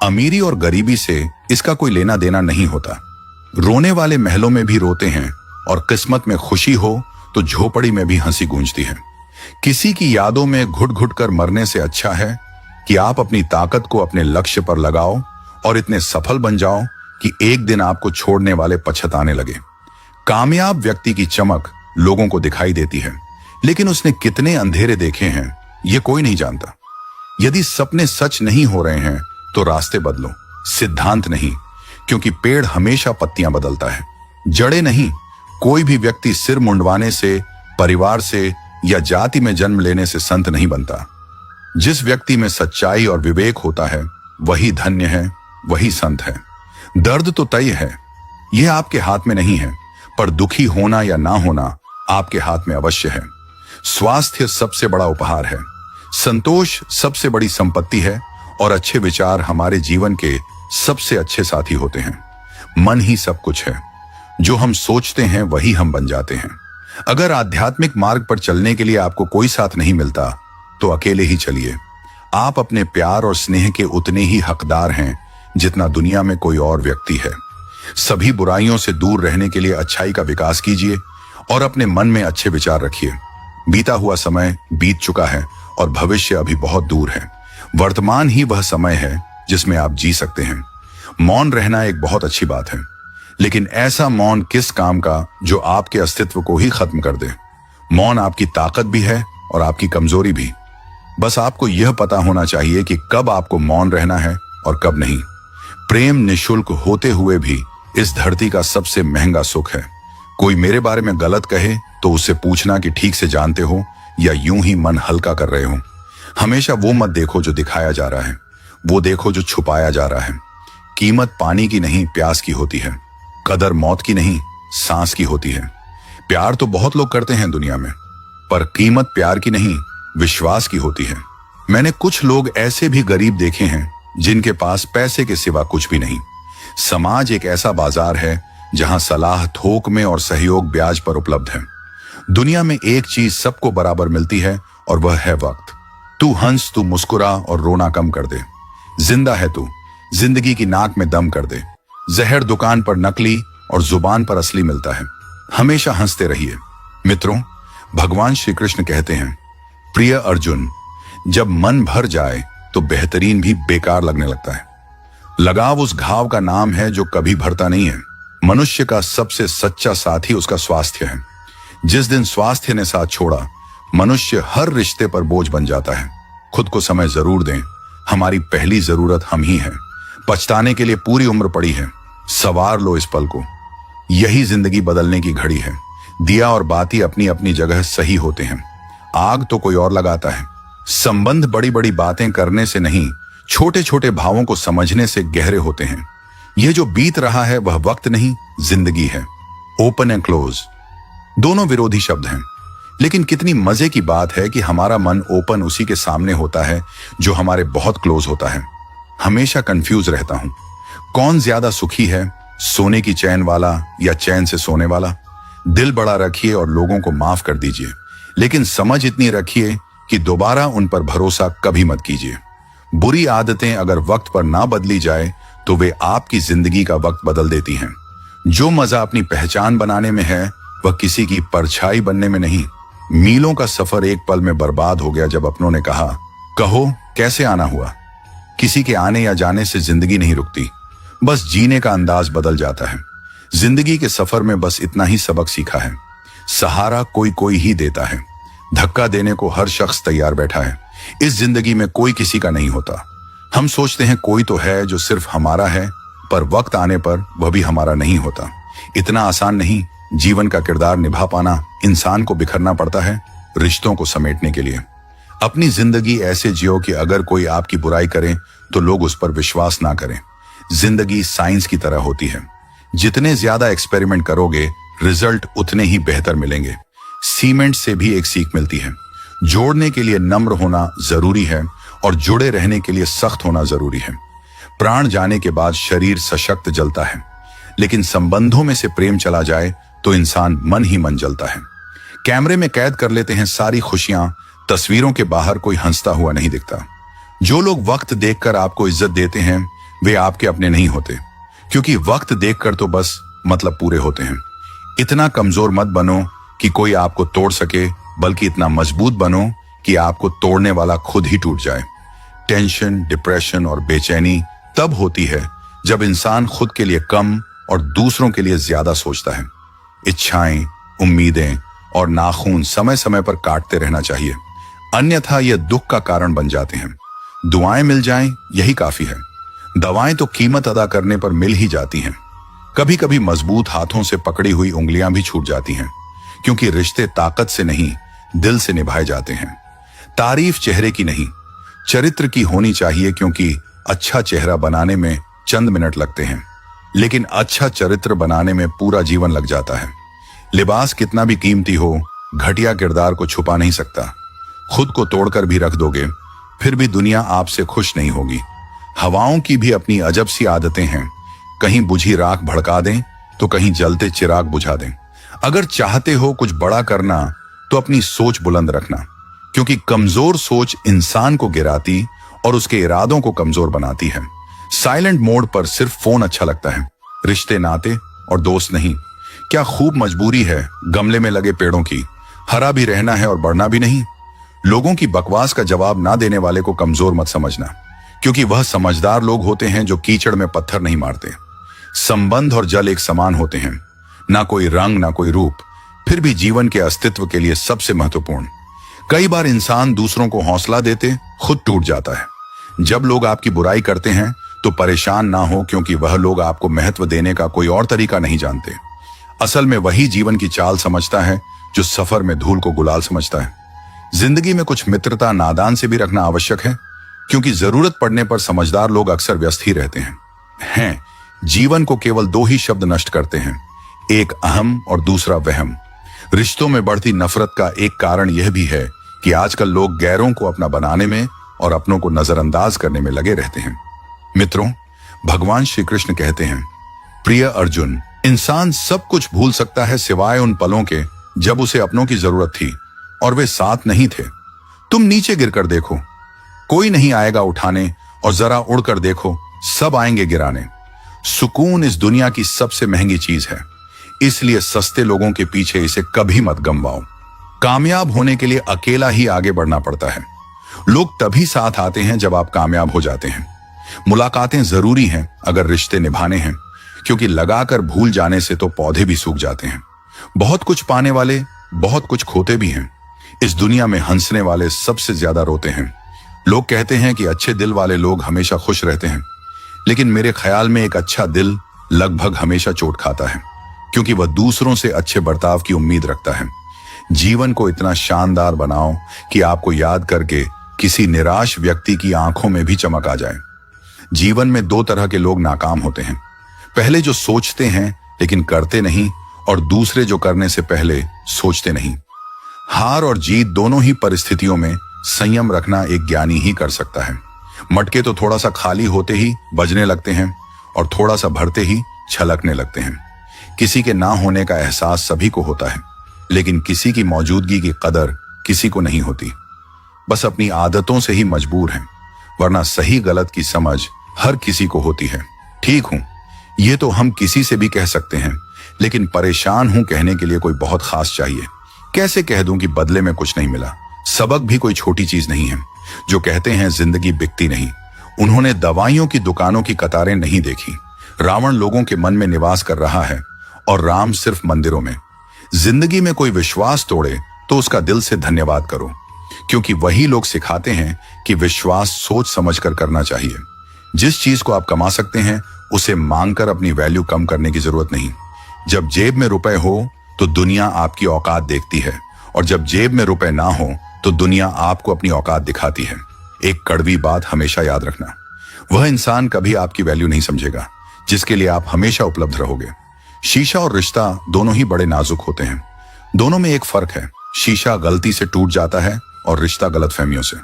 अमीरी और गरीबी से इसका कोई लेना देना नहीं होता। रोने वाले महलों में भी रोते हैं और किस्मत में खुशी हो तो झोपड़ी में भी हंसी गूंजती है। किसी की यादों में घुट घुट कर मरने से अच्छा है कि आप अपनी ताकत को अपने लक्ष्य पर लगाओ और इतने सफल बन जाओ कि एक दिन आपको छोड़ने वाले पछताने लगे। कामयाब व्यक्ति की चमक लोगों को दिखाई देती है, लेकिन उसने कितने अंधेरे देखे हैं यह कोई नहीं जानता। यदि सपने सच नहीं हो रहे हैं तो रास्ते बदलो, सिद्धांत नहीं, क्योंकि पेड़ हमेशा पत्तियां बदलता है, जड़ें नहीं। कोई भी व्यक्ति सिर मुंडवाने से, परिवार से या जाति में जन्म लेने से संत नहीं बनता। जिस व्यक्ति में सच्चाई और विवेक होता है वही धन्य है, वही संत है। दर्द तो तय है, यह आपके हाथ में नहीं है, पर दुखी होना या ना होना आपके हाथ में अवश्य है। स्वास्थ्य सबसे बड़ा उपहार है, संतोष सबसे बड़ी संपत्ति है और अच्छे विचार हमारे जीवन के सबसे अच्छे साथी होते हैं। मन ही सब कुछ है। जो हम सोचते हैं वही हम बन जाते हैं। अगर आध्यात्मिक मार्ग पर चलने के लिए आपको कोई साथ नहीं मिलता तो अकेले ही चलिए। आप अपने प्यार और स्नेह के उतने ही हकदार हैं जितना दुनिया में कोई और व्यक्ति है। सभी बुराइयों से दूर रहने के लिए अच्छाई का विकास कीजिए और अपने मन में अच्छे विचार रखिए। बीता हुआ समय बीत चुका है और भविष्य अभी बहुत दूर है। वर्तमान ही वह समय है जिसमें आप जी सकते हैं। मौन रहना एक बहुत अच्छी बात है, लेकिन ऐसा मौन किस काम का जो आपके अस्तित्व को ही खत्म कर दे। मौन आपकी ताकत भी है और आपकी कमजोरी भी। बस आपको यह पता होना चाहिए कि कब आपको मौन रहना है और कब नहीं। प्रेम निःशुल्क होते हुए भी इस धरती का सबसे महंगा सुख है। कोई मेरे बारे में गलत कहे तो उससे पूछना कि ठीक से जानते हो या यूं ही मन हल्का कर रहे हो। हमेशा वो मत देखो जो दिखाया जा रहा है, वो देखो जो छुपाया जा रहा है। कीमत पानी की नहीं प्यास की होती है। कदर मौत की नहीं सांस की होती है। प्यार तो बहुत लोग करते हैं दुनिया में, पर कीमत प्यार की नहीं विश्वास की होती है। मैंने कुछ लोग ऐसे भी गरीब देखे हैं जिनके पास पैसे के सिवा कुछ भी नहीं। समाज एक ऐसा बाजार है जहां सलाह थोक में और सहयोग ब्याज पर उपलब्ध है। दुनिया में एक चीज सबको बराबर मिलती है और वह है वक्त। तू हंस, तू मुस्कुरा और रोना कम कर दे। जिंदा है तू, जिंदगी की नाक में दम कर दे। जहर दुकान पर नकली और जुबान पर असली मिलता है। हमेशा हंसते रहिए। मित्रों, भगवान श्री कृष्ण कहते हैं, प्रिय अर्जुन, जब मन भर जाए तो बेहतरीन भी बेकार लगने लगता है। लगाव उस घाव का नाम है जो कभी भरता नहीं है। मनुष्य का सबसे सच्चा साथी उसका स्वास्थ्य है। जिस दिन स्वास्थ्य ने साथ छोड़ा, मनुष्य हर रिश्ते पर बोझ बन जाता है। खुद को समय जरूर दें। हमारी पहली जरूरत हम ही हैं। पछताने के लिए पूरी उम्र पड़ी है। सवार लो इस पल को। यही जिंदगी बदलने की घड़ी है। दिया और बाती अपनी अपनी जगह सही होते हैं। आग तो कोई और लगाता है। संबंध बड़ी बड़ी बातें करने से नहीं, छोटे छोटे भावों को समझने से गहरे होते हैं। यह जो बीत रहा है वह वक्त नहीं, जिंदगी है। ओपन एंड क्लोज दोनों विरोधी शब्द हैं, लेकिन कितनी मजे की बात है कि हमारा मन ओपन उसी के सामने होता है जो हमारे बहुत क्लोज होता है। हमेशा कंफ्यूज रहता हूं, कौन ज्यादा सुखी है, सोने की चैन वाला या चैन से सोने वाला। दिल बड़ा रखिए और लोगों को माफ कर दीजिए, लेकिन समझ इतनी रखिए कि दोबारा उन पर भरोसा कभी मत कीजिए। बुरी आदतें अगर वक्त पर ना बदली जाए तो वे आपकी जिंदगी का वक्त बदल देती हैं। जो मजा अपनी पहचान बनाने में है वह किसी की परछाई बनने में नहीं। मीलों का सफर एक पल में बर्बाद हो गया जब अपनों ने कहा, कहो कैसे आना हुआ। किसी के आने या जाने से जिंदगी नहीं रुकती, बस जीने का अंदाज बदल जाता है। जिंदगी के सफर में बस इतना ही सबक सीखा है, सहारा कोई कोई ही देता है। धक्का देने को हर शख्स तैयार बैठा है। इस जिंदगी में कोई किसी का नहीं होता। हम सोचते हैं कोई तो है जो सिर्फ हमारा है, पर वक्त आने पर वह भी हमारा नहीं होता। इतना आसान नहीं। जीवन का किरदार निभा पाना। इंसान को बिखरना पड़ता है रिश्तों को समेटने के लिए। अपनी जिंदगी ऐसे जियो कि अगर कोई आपकी बुराई करे तो लोग उस पर विश्वास ना करें। जिंदगी साइंस की तरह होती है। जितने ज्यादा एक्सपेरिमेंट करोगे, रिजल्ट उतने ही बेहतर मिलेंगे। सीमेंट से भी एक सीख मिलती है, जोड़ने के लिए नम्र होना जरूरी है और जुड़े रहने के लिए सख्त होना जरूरी है। प्राण जाने के बाद शरीर सशक्त जलता है, लेकिन संबंधों में से प्रेम चला जाए तो इंसान मन ही मन जलता है। कैमरे में कैद कर लेते हैं सारी खुशियां, तस्वीरों के बाहर कोई हंसता हुआ नहीं दिखता। जो लोग वक्त देखकर आपको इज्जत देते हैं वे आपके अपने नहीं होते, क्योंकि वक्त देखकर तो बस मतलब पूरे होते हैं। इतना कमजोर मत बनो कि कोई आपको तोड़ सके, बल्कि इतना मजबूत बनो कि आपको तोड़ने वाला खुद ही टूट जाए। टेंशन, डिप्रेशन और बेचैनी तब होती है जब इंसान खुद के लिए कम और दूसरों के लिए ज्यादा सोचता है। इच्छाएं, उम्मीदें और नाखून समय समय पर काटते रहना चाहिए, अन्यथा यह दुख का कारण बन जाते हैं। दुआएं मिल जाएं यही काफी है। दवाएं तो कीमत अदा करने पर मिल ही जाती हैं। कभी कभी मजबूत हाथों से पकड़ी हुई उंगलियां भी छूट जाती हैं, क्योंकि रिश्ते ताकत से नहीं दिल से निभाए जाते हैं। तारीफ चेहरे की नहीं, चरित्र की होनी चाहिए, क्योंकि अच्छा चेहरा बनाने में चंद मिनट लगते हैं, लेकिन अच्छा चरित्र बनाने में पूरा जीवन लग जाता है। लिबास कितना भी कीमती हो, घटिया किरदार को छुपा नहीं सकता। खुद को तोड़कर भी रख दोगे, फिर भी दुनिया आपसे खुश नहीं होगी। हवाओं की भी अपनी अजब सी आदतें हैं, कहीं बुझी राख भड़का दें तो कहीं जलते चिराग बुझा दें। अगर चाहते हो कुछ बड़ा करना तो अपनी सोच बुलंद रखना, क्योंकि कमजोर सोच इंसान को गिराती और उसके इरादों को कमजोर बनाती है। साइलेंट मोड पर सिर्फ फोन अच्छा लगता है, रिश्ते, नाते और दोस्त नहीं। क्या खूब मजबूरी है गमले में लगे पेड़ों की, हरा भी रहना है और बढ़ना भी नहीं। लोगों की बकवास का जवाब ना देने वाले को कमजोर मत समझना, क्योंकि वह समझदार लोग होते हैं जो कीचड़ में पत्थर नहीं मारते। संबंध और जल एक समान होते हैं, ना कोई रंग ना कोई रूप, फिर भी जीवन के अस्तित्व के लिए सबसे महत्वपूर्ण। कई बार इंसान दूसरों को हौसला देते खुद टूट जाता है। जब लोग आपकी बुराई करते हैं तो परेशान ना हो, क्योंकि वह लोग आपको महत्व देने का कोई और तरीका नहीं जानते। असल में वही जीवन की चाल समझता है जो सफर में धूल को गुलाल समझता है। जिंदगी में कुछ मित्रता नादान से भी रखना आवश्यक है, क्योंकि जरूरत पड़ने पर समझदार लोग अक्सर व्यस्त ही रहते हैं। जीवन को केवल दो ही शब्द नष्ट करते हैं, एक अहम और दूसरा वहम। रिश्तों में बढ़ती नफरत का एक कारण यह भी है कि आजकल लोग गैरों को अपना बनाने में और अपनों को नजरअंदाज करने में लगे रहते हैं। मित्रों, भगवान श्री कृष्ण कहते हैं, प्रिय अर्जुन, इंसान सब कुछ भूल सकता है सिवाय उन पलों के जब उसे अपनों की जरूरत थी और वे साथ नहीं थे। तुम नीचे गिरकर देखो, कोई नहीं आएगा उठाने, और जरा उड़कर देखो, सब आएंगे गिराने। सुकून इस दुनिया की सबसे महंगी चीज है, इसलिए सस्ते लोगों के पीछे इसे कभी मत गंवाओ। कामयाब होने के लिए अकेला ही आगे बढ़ना पड़ता है। लोग तभी साथ आते हैं जब आप कामयाब हो जाते हैं। मुलाकातें जरूरी हैं अगर रिश्ते निभाने हैं, क्योंकि लगाकर भूल जाने से तो पौधे भी सूख जाते हैं। बहुत कुछ पाने वाले बहुत कुछ खोते भी हैं। इस दुनिया में हंसने वाले सबसे ज्यादा रोते हैं। लोग कहते हैं कि अच्छे दिल वाले लोग हमेशा खुश रहते हैं, लेकिन मेरे ख्याल में एक अच्छा दिल लगभग हमेशा चोट खाता है, क्योंकि वह दूसरों से अच्छे बर्ताव की उम्मीद रखता है। जीवन को इतना शानदार बनाओ कि आपको याद करके किसी निराश व्यक्ति की आंखों में भी चमक आ जाए। जीवन में दो तरह के लोग नाकाम होते हैं, पहले जो सोचते हैं लेकिन करते नहीं, और दूसरे जो करने से पहले सोचते नहीं। हार और जीत दोनों ही परिस्थितियों में संयम रखना एक ज्ञानी ही कर सकता है। मटके तो थोड़ा सा खाली होते ही बजने लगते हैं, और थोड़ा सा भरते ही छलकने लगते हैं। किसी के ना होने का एहसास सभी को होता है, लेकिन किसी की मौजूदगी की कदर किसी को नहीं होती। बस अपनी आदतों से ही मजबूर हैं, वरना सही गलत की समझ हर किसी को होती है। ठीक हूं, ये तो हम किसी से भी कह सकते हैं, लेकिन परेशान हूं कहने के लिए कोई बहुत खास चाहिए। कैसे कह दूं कि बदले में कुछ नहीं मिला? सबक भी कोई छोटी चीज नहीं है। जो कहते हैं जिंदगी बिकती नहीं, उन्होंने दवाइयों की दुकानों की कतारें नहीं देखी। रावण लोगों के मन में निवास कर रहा है और राम सिर्फ मंदिरों में। जिंदगी में कोई विश्वास तोड़े तो उसका दिल से धन्यवाद करो, क्योंकि वही लोग सिखाते हैं कि विश्वास सोच समझकर करना चाहिए। जिस चीज को आप कमा सकते हैं उसे मांगकर अपनी वैल्यू कम करने की जरूरत नहीं। जब जेब में रुपए हो तो दुनिया आपकी औकात देखती है, और जब जेब में रुपए ना हो तो दुनिया आपको अपनी औकात दिखाती है। एक कड़वी बात हमेशा याद रखना, वह इंसान कभी आपकी वैल्यू नहीं समझेगा जिसके लिए आप हमेशा उपलब्ध रहोगे। शीशा और रिश्ता दोनों ही बड़े नाजुक होते हैं। दोनों में एक फर्क है, शीशा गलती से टूट जाता है और रिश्ता गलतफहमियों से।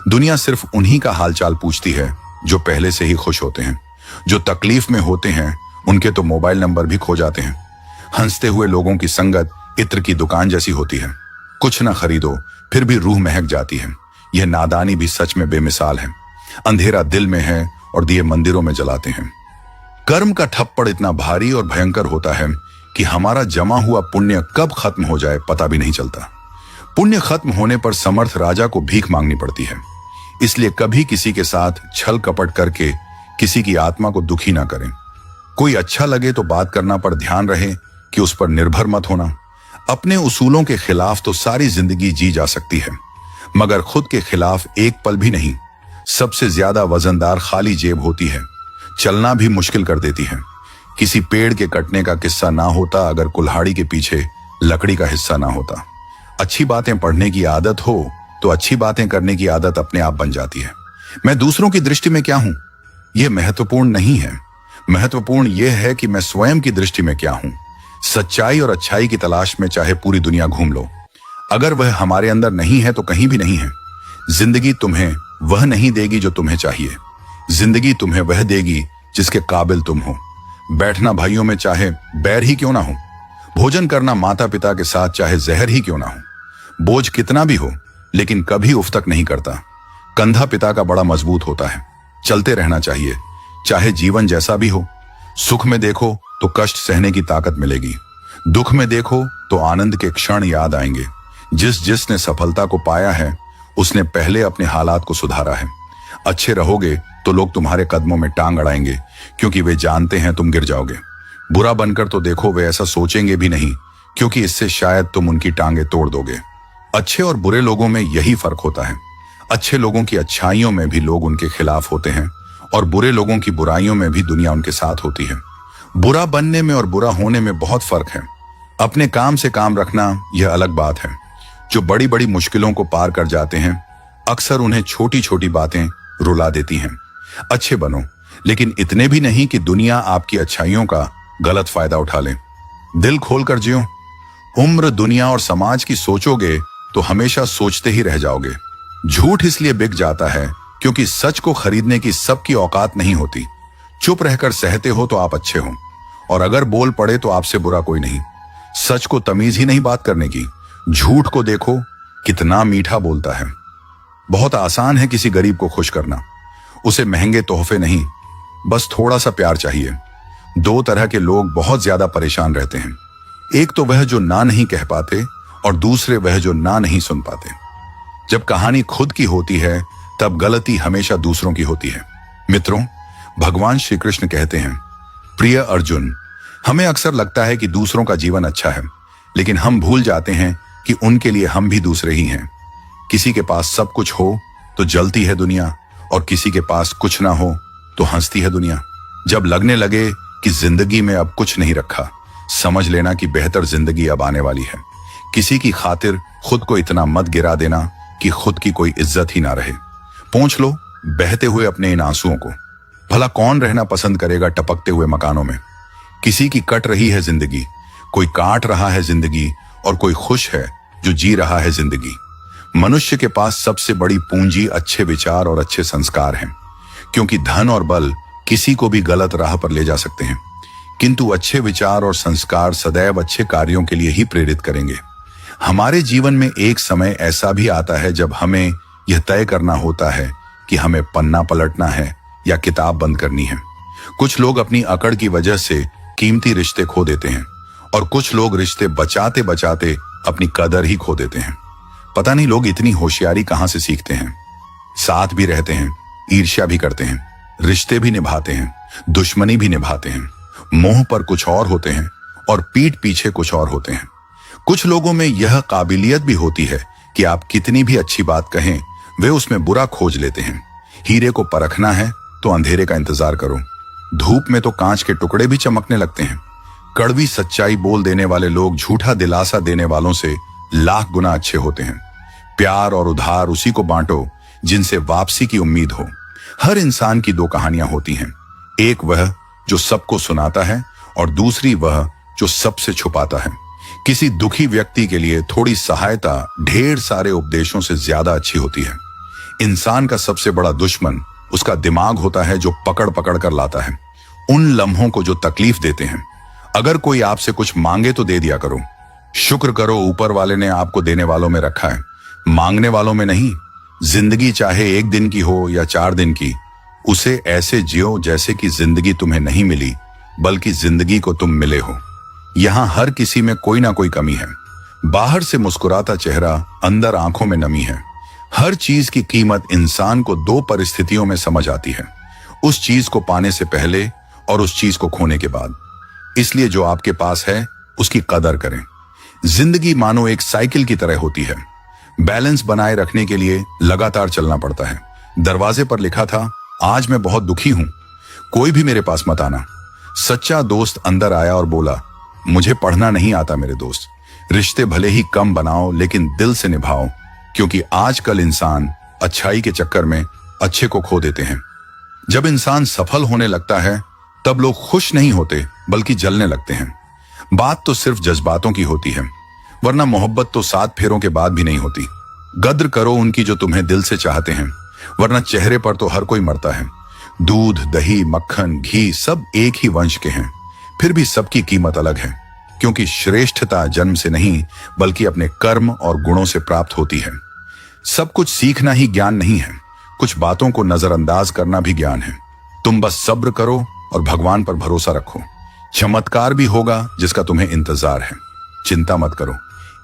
दुनिया सिर्फ उन्हीं का हालचाल पूछती है जो पहले से ही खुश होते हैं। जो तकलीफ में होते हैं उनके तो मोबाइल नंबर भी खो जाते हैं। हंसते हुए लोगों की संगत इत्र की दुकान जैसी होती है, कुछ ना खरीदो फिर भी रूह महक जाती है। यह नादानी भी सच में बेमिसाल है। अंधेरा दिल में है और दिए मंदिरों में जलाते हैं। कर्म का ठप्पड़ इतना भारी और भयंकर होता है कि हमारा जमा हुआ पुण्य कब खत्म हो जाए पता भी नहीं चलता। पुण्य खत्म होने पर समर्थ राजा को भीख मांगनी पड़ती है। इसलिए कभी किसी के साथ छल कपट करके किसी की आत्मा को दुखी ना करें। कोई अच्छा लगे तो बात करना, पर ध्यान रहे कि उस पर निर्भर मत होना। अपने उसूलों के खिलाफ तो सारी जिंदगी जी जा सकती है, मगर खुद के खिलाफ एक पल भी नहीं। सबसे ज्यादा वजनदार खाली जेब होती है, चलना भी मुश्किल कर देती है। किसी पेड़ के कटने का किस्सा ना होता अगर कुल्हाड़ी के पीछे लकड़ी का हिस्सा ना होता। अच्छी बातें पढ़ने की आदत हो तो अच्छी बातें करने की आदत अपने आप बन जाती है। मैं दूसरों की दृष्टि में क्या हूं, यह महत्वपूर्ण नहीं है। महत्वपूर्ण यह है कि मैं स्वयं की दृष्टि में क्या हूं। सच्चाई और अच्छाई की तलाश में चाहे पूरी दुनिया घूम लो, अगर वह हमारे अंदर नहीं है तो कहीं भी नहीं है। जिंदगी तुम्हें वह नहीं देगी जो तुम्हें चाहिए, जिंदगी तुम्हें वह देगी जिसके काबिल तुम हो। बैठना भाइयों में चाहे बैर ही क्यों ना हो, भोजन करना माता पिता के साथ चाहे जहर ही क्यों ना हो। बोझ कितना भी हो लेकिन कभी उफ तक नहीं करता। कंधा पिता का बड़ा मजबूत होता है। चलते रहना चाहिए चाहे जीवन जैसा भी हो। सुख में देखो तो कष्ट सहने की ताकत मिलेगी, दुख में देखो तो आनंद के क्षण याद आएंगे। जिसने सफलता को पाया है उसने पहले अपने हालात को सुधारा है। अच्छे रहोगे तो लोग तुम्हारे कदमों में टांग अड़ाएंगे, क्योंकि वे जानते हैं तुम गिर जाओगे। बुरा बनकर तो देखो, वे ऐसा सोचेंगे भी नहीं, क्योंकि इससे शायद तुम उनकी टांगे तोड़ दोगे। अच्छे और बुरे लोगों में यही फर्क होता है। अच्छे लोगों की अच्छाइयों में भी लोग उनके खिलाफ होते हैं, और बुरे लोगों की बुराइयों में भी दुनिया उनके साथ होती है। बुरा बनने में और बुरा होने में बहुत फर्क है। अपने काम से काम रखना यह अलग बात है। जो बड़ी बड़ी मुश्किलों को पार कर जाते हैं अक्सर उन्हें छोटी छोटी बातें रुला देती हैं। अच्छे बनो, लेकिन इतने भी नहीं कि दुनिया आपकी अच्छाइयों का गलत फायदा उठा ले। दिल खोलकर जियो। उम्र, दुनिया और समाज की सोचोगे तो हमेशा सोचते ही रह जाओगे। झूठ इसलिए बिक जाता है क्योंकि सच को खरीदने की सबकी औकात नहीं होती। चुप रहकर सहते हो तो आप अच्छे हो, और अगर बोल पड़े तो आपसे बुरा कोई नहीं। सच को तमीज ही नहीं बात करने की। झूठ को देखो कितना मीठा बोलता है। बहुत आसान है किसी गरीब को खुश करना। उसे महंगे तोहफे नहीं, बस थोड़ा सा प्यार चाहिए। दो तरह के लोग बहुत ज्यादा परेशान रहते हैं। एक तो वह जो ना नहीं कह पाते और दूसरे वह जो ना नहीं सुन पाते। जब कहानी खुद की होती है तब गलती हमेशा दूसरों की होती है। मित्रों, भगवान श्री कृष्ण कहते हैं, प्रिय अर्जुन, हमें अक्सर लगता है कि दूसरों का जीवन अच्छा है, लेकिन हम भूल जाते हैं कि उनके लिए हम भी दूसरे ही हैं। किसी के पास सब कुछ हो तो जलती है दुनिया, और किसी के पास कुछ ना हो तो हंसती है दुनिया। जब लगने लगे कि जिंदगी में अब कुछ नहीं रखा, समझ लेना कि बेहतर जिंदगी अब आने वाली है। किसी की खातिर खुद को इतना मत गिरा देना कि खुद की कोई इज्जत ही ना रहे। पोंछ लो बहते हुए अपने इन आंसुओं को। भला कौन रहना पसंद करेगा टपकते हुए मकानों में। किसी की कट रही है जिंदगी, कोई काट रहा है जिंदगी, और कोई खुश है जो जी रहा है जिंदगी। मनुष्य के पास सबसे बड़ी पूंजी अच्छे विचार और अच्छे संस्कार हैं, क्योंकि धन और बल किसी को भी गलत राह पर ले जा सकते हैं, किंतु अच्छे विचार और संस्कार सदैव अच्छे कार्यों के लिए ही प्रेरित करेंगे। हमारे जीवन में एक समय ऐसा भी आता है जब हमें यह तय करना होता है कि हमें पन्ना पलटना है या किताब बंद करनी है। कुछ लोग अपनी अकड़ की वजह से कीमती रिश्ते खो देते हैं, और कुछ लोग रिश्ते बचाते बचाते अपनी कदर ही खो देते हैं। पता नहीं लोग इतनी होशियारी कहां से सीखते हैं। साथ भी रहते हैं, ईर्ष्या भी करते हैं, रिश्ते भी निभाते हैं, दुश्मनी भी निभाते हैं, मुंह पर कुछ और होते हैं और पीठ पीछे कुछ और होते हैं। कुछ लोगों में यह काबिलियत भी होती है कि आप कितनी भी अच्छी बात कहें, वे उसमें बुरा खोज लेते हैं। हीरे को परखना है तो अंधेरे का इंतजार करो। धूप में तो कांच के टुकड़े भी चमकने लगते हैं। कड़वी सच्चाई बोल देने वाले लोग झूठा दिलासा देने वालों से लाख गुना अच्छे होते हैं। प्यार और उधार उसी को बांटो जिनसे वापसी की उम्मीद हो। हर इंसान की दो कहानियां होती हैं, एक वह जो सबको सुनाता है और दूसरी वह जो सबसे छुपाता है। किसी दुखी व्यक्ति के लिए थोड़ी सहायता ढेर सारे उपदेशों से ज्यादा अच्छी होती है। इंसान का सबसे बड़ा दुश्मन उसका दिमाग होता है, जो पकड़ पकड़ कर लाता है उन लम्हों को जो तकलीफ देते हैं। अगर कोई आपसे कुछ मांगे तो दे दिया करो। शुक्र करो ऊपर वाले ने आपको देने वालों में रखा है, मांगने वालों में नहीं। जिंदगी चाहे एक दिन की हो या 4 दिन की, उसे ऐसे जियो जैसे कि जिंदगी तुम्हें नहीं मिली, बल्कि जिंदगी को तुम मिले हो। यहां हर किसी में कोई ना कोई कमी है। बाहर से मुस्कुराता चेहरा, अंदर आंखों में नमी है। हर चीज की कीमत इंसान को 2 परिस्थितियों में समझ आती है, उस चीज को पाने से पहले और उस चीज को खोने के बाद। इसलिए जो आपके पास है उसकी कदर करें। जिंदगी मानो एक साइकिल की तरह होती है। बैलेंस बनाए रखने के लिए लगातार चलना पड़ता है। दरवाजे पर लिखा था, आज मैं बहुत दुखी हूं, कोई भी मेरे पास मत आना। सच्चा दोस्त अंदर आया और बोला, मुझे पढ़ना नहीं आता मेरे दोस्त। रिश्ते भले ही कम बनाओ लेकिन दिल से निभाओ, क्योंकि आजकल इंसान अच्छाई के चक्कर में अच्छे को खो देते हैं। जब इंसान सफल होने लगता है तब लोग खुश नहीं होते बल्कि जलने लगते हैं। बात तो सिर्फ जज्बातों की होती है, वरना मोहब्बत तो 7 फेरों के बाद भी नहीं होती। गद्र करो उनकी जो तुम्हें दिल से चाहते हैं, वरना चेहरे पर तो हर कोई मरता है। दूध, दही, मक्खन, घी सब एक ही वंश के हैं, फिर भी सबकी कीमत अलग है, क्योंकि श्रेष्ठता जन्म से नहीं बल्कि अपने कर्म और गुणों से प्राप्त होती है। सब कुछ सीखना ही ज्ञान नहीं है, कुछ बातों को नजरअंदाज करना भी ज्ञान है। तुम बस सब्र करो और भगवान पर भरोसा रखो। चमत्कार भी होगा जिसका तुम्हें इंतजार है। चिंता मत करो,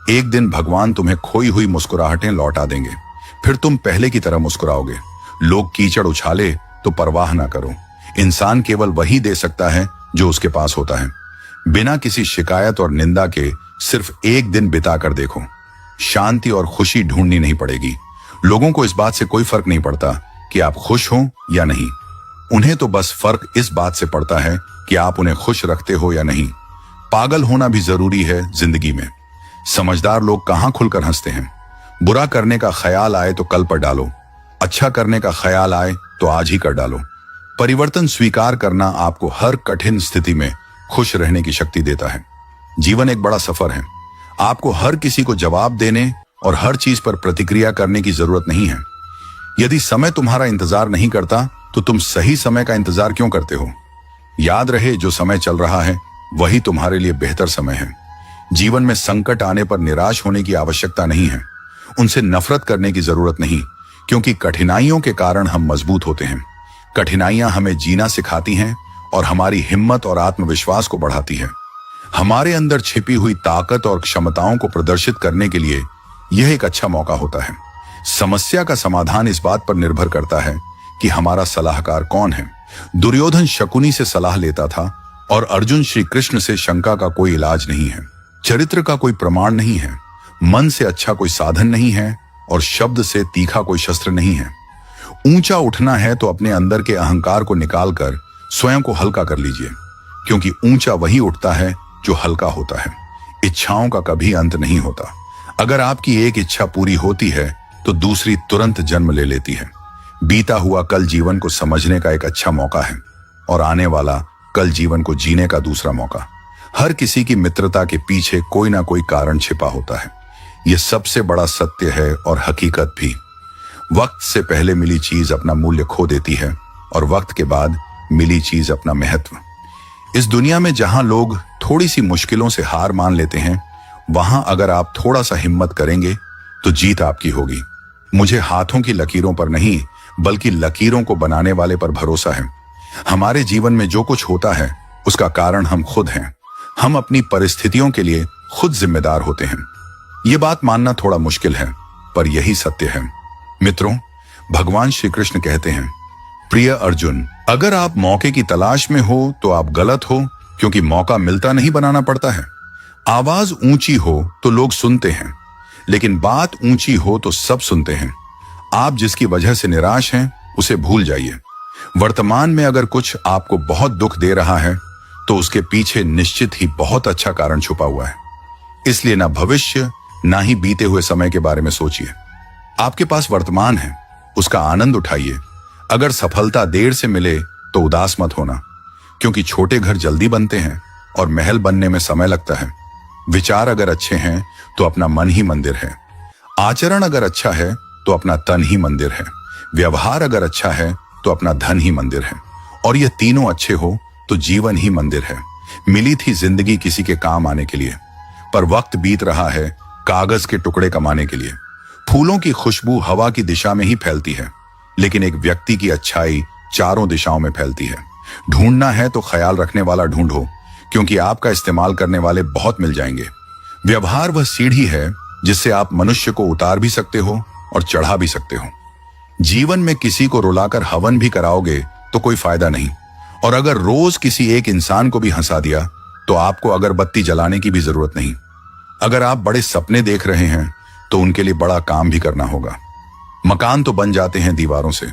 एक दिन भगवान तुम्हें खोई हुई मुस्कुराहटें लौटा देंगे, फिर तुम पहले की तरह मुस्कुराओगे। लोग कीचड़ उछाले तो परवाह ना करो। इंसान केवल वही दे सकता है जो उसके पास होता है। बिना किसी शिकायत और निंदा के सिर्फ एक दिन बिता कर देखो, शांति और खुशी ढूंढनी नहीं पड़ेगी। लोगों को इस बात से कोई फर्क नहीं पड़ता कि आप खुश हो या नहीं। उन्हें तो बस फर्क इस बात से पड़ता है कि आप उन्हें खुश रखते हो या नहीं। पागल होना भी जरूरी है जिंदगी में। समझदार लोग कहां खुलकर हंसते हैं। बुरा करने का ख्याल आए तो कल पर डालो, अच्छा करने का ख्याल आए तो आज ही कर डालो। परिवर्तन स्वीकार करना आपको हर कठिन स्थिति में खुश रहने की शक्ति देता है। जीवन एक बड़ा सफर है। आपको हर किसी को जवाब देने और हर चीज पर प्रतिक्रिया करने की जरूरत नहीं है। यदि समय तुम्हारा इंतजार नहीं करता तो तुम सही समय का इंतजार क्यों करते हो? याद रहे, जो समय चल रहा है वही तुम्हारे लिए बेहतर समय है। जीवन में संकट आने पर निराश होने की आवश्यकता नहीं है, उनसे नफरत करने की जरूरत नहीं, क्योंकि कठिनाइयों के कारण हम मजबूत होते हैं। कठिनाइयां हमें जीना सिखाती हैं और हमारी हिम्मत और आत्मविश्वास को बढ़ाती है। हमारे अंदर छिपी हुई ताकत और क्षमताओं को प्रदर्शित करने के लिए यह एक अच्छा मौका होता है। समस्या का समाधान इस बात पर निर्भर करता है कि हमारा सलाहकार कौन है। दुर्योधन शकुनी से सलाह लेता था और अर्जुन श्री कृष्ण से शंका का कोई इलाज नहीं है। चरित्र का कोई प्रमाण नहीं है, मन से अच्छा कोई साधन नहीं है और शब्द से तीखा कोई शस्त्र नहीं है। ऊंचा उठना है तो अपने अंदर के अहंकार को निकालकर स्वयं को हल्का कर लीजिए, क्योंकि ऊंचा वही उठता है जो हल्का होता है। इच्छाओं का कभी अंत नहीं होता। अगर आपकी एक इच्छा पूरी होती है तो दूसरी तुरंत जन्म ले लेती है। बीता हुआ कल जीवन को समझने का एक अच्छा मौका है और आने वाला कल जीवन को जीने का दूसरा मौका। हर किसी की मित्रता के पीछे कोई ना कोई कारण छिपा होता है। यह सबसे बड़ा सत्य है और हकीकत भी। वक्त से पहले मिली चीज अपना मूल्य खो देती है और वक्त के बाद मिली चीज अपना महत्व। इस दुनिया में जहां लोग थोड़ी सी मुश्किलों से हार मान लेते हैं, वहां अगर आप थोड़ा सा हिम्मत करेंगे तो जीत आपकी होगी। मुझे हाथों की लकीरों पर नहीं बल्कि लकीरों को बनाने वाले पर भरोसा है। हमारे जीवन में जो कुछ होता है उसका कारण हम खुद हैं। हम अपनी परिस्थितियों के लिए खुद जिम्मेदार होते हैं। ये बात मानना थोड़ा मुश्किल है, पर यही सत्य है। मित्रों, भगवान श्री कृष्ण कहते हैं, प्रिय अर्जुन, अगर आप मौके की तलाश में हो तो आप गलत हो, क्योंकि मौका मिलता नहीं बनाना पड़ता है। आवाज ऊंची हो तो लोग सुनते हैं, लेकिन बात ऊंची हो तो सब सुनते हैं। आप जिसकी वजह से निराश हैं उसे भूल जाइए। वर्तमान में अगर कुछ आपको बहुत दुख दे रहा है तो उसके पीछे निश्चित ही बहुत अच्छा कारण छुपा हुआ है। इसलिए ना भविष्य ना ही बीते हुए समय के बारे में सोचिए। आपके पास वर्तमान है, उसका आनंद उठाइए। अगर सफलता देर से मिले तो उदास मत होना, क्योंकि छोटे घर जल्दी बनते हैं और महल बनने में समय लगता है। विचार अगर अच्छे हैं तो अपना मन ही मंदिर है। आचरण अगर अच्छा है तो अपना तन ही मंदिर है। व्यवहार अगर अच्छा है तो अपना धन ही मंदिर है। और ये तीनों अच्छे हो तो जीवन ही मंदिर है। मिली थी जिंदगी किसी के काम आने के लिए, पर वक्त बीत रहा है कागज के टुकड़े कमाने के लिए। फूलों की खुशबू हवा की दिशा में ही फैलती है, लेकिन एक व्यक्ति की अच्छाई चारों दिशाओं में फैलती है। ढूंढना है तो ख्याल रखने वाला ढूंढो, क्योंकि आपका इस्तेमाल करने वाले बहुत मिल जाएंगे। व्यवहार वह सीढ़ी है जिससे आप मनुष्य को उतार भी सकते हो और चढ़ा भी सकते हो। जीवन में किसी को रुलाकर हवन भी कराओगे तो कोई फायदा नहीं, और अगर रोज किसी एक इंसान को भी हंसा दिया तो आपको अगरबत्ती जलाने की भी जरूरत नहीं। अगर आप बड़े सपने देख रहे हैं तो उनके लिए बड़ा काम भी करना होगा। मकान तो बन जाते हैं दीवारों से,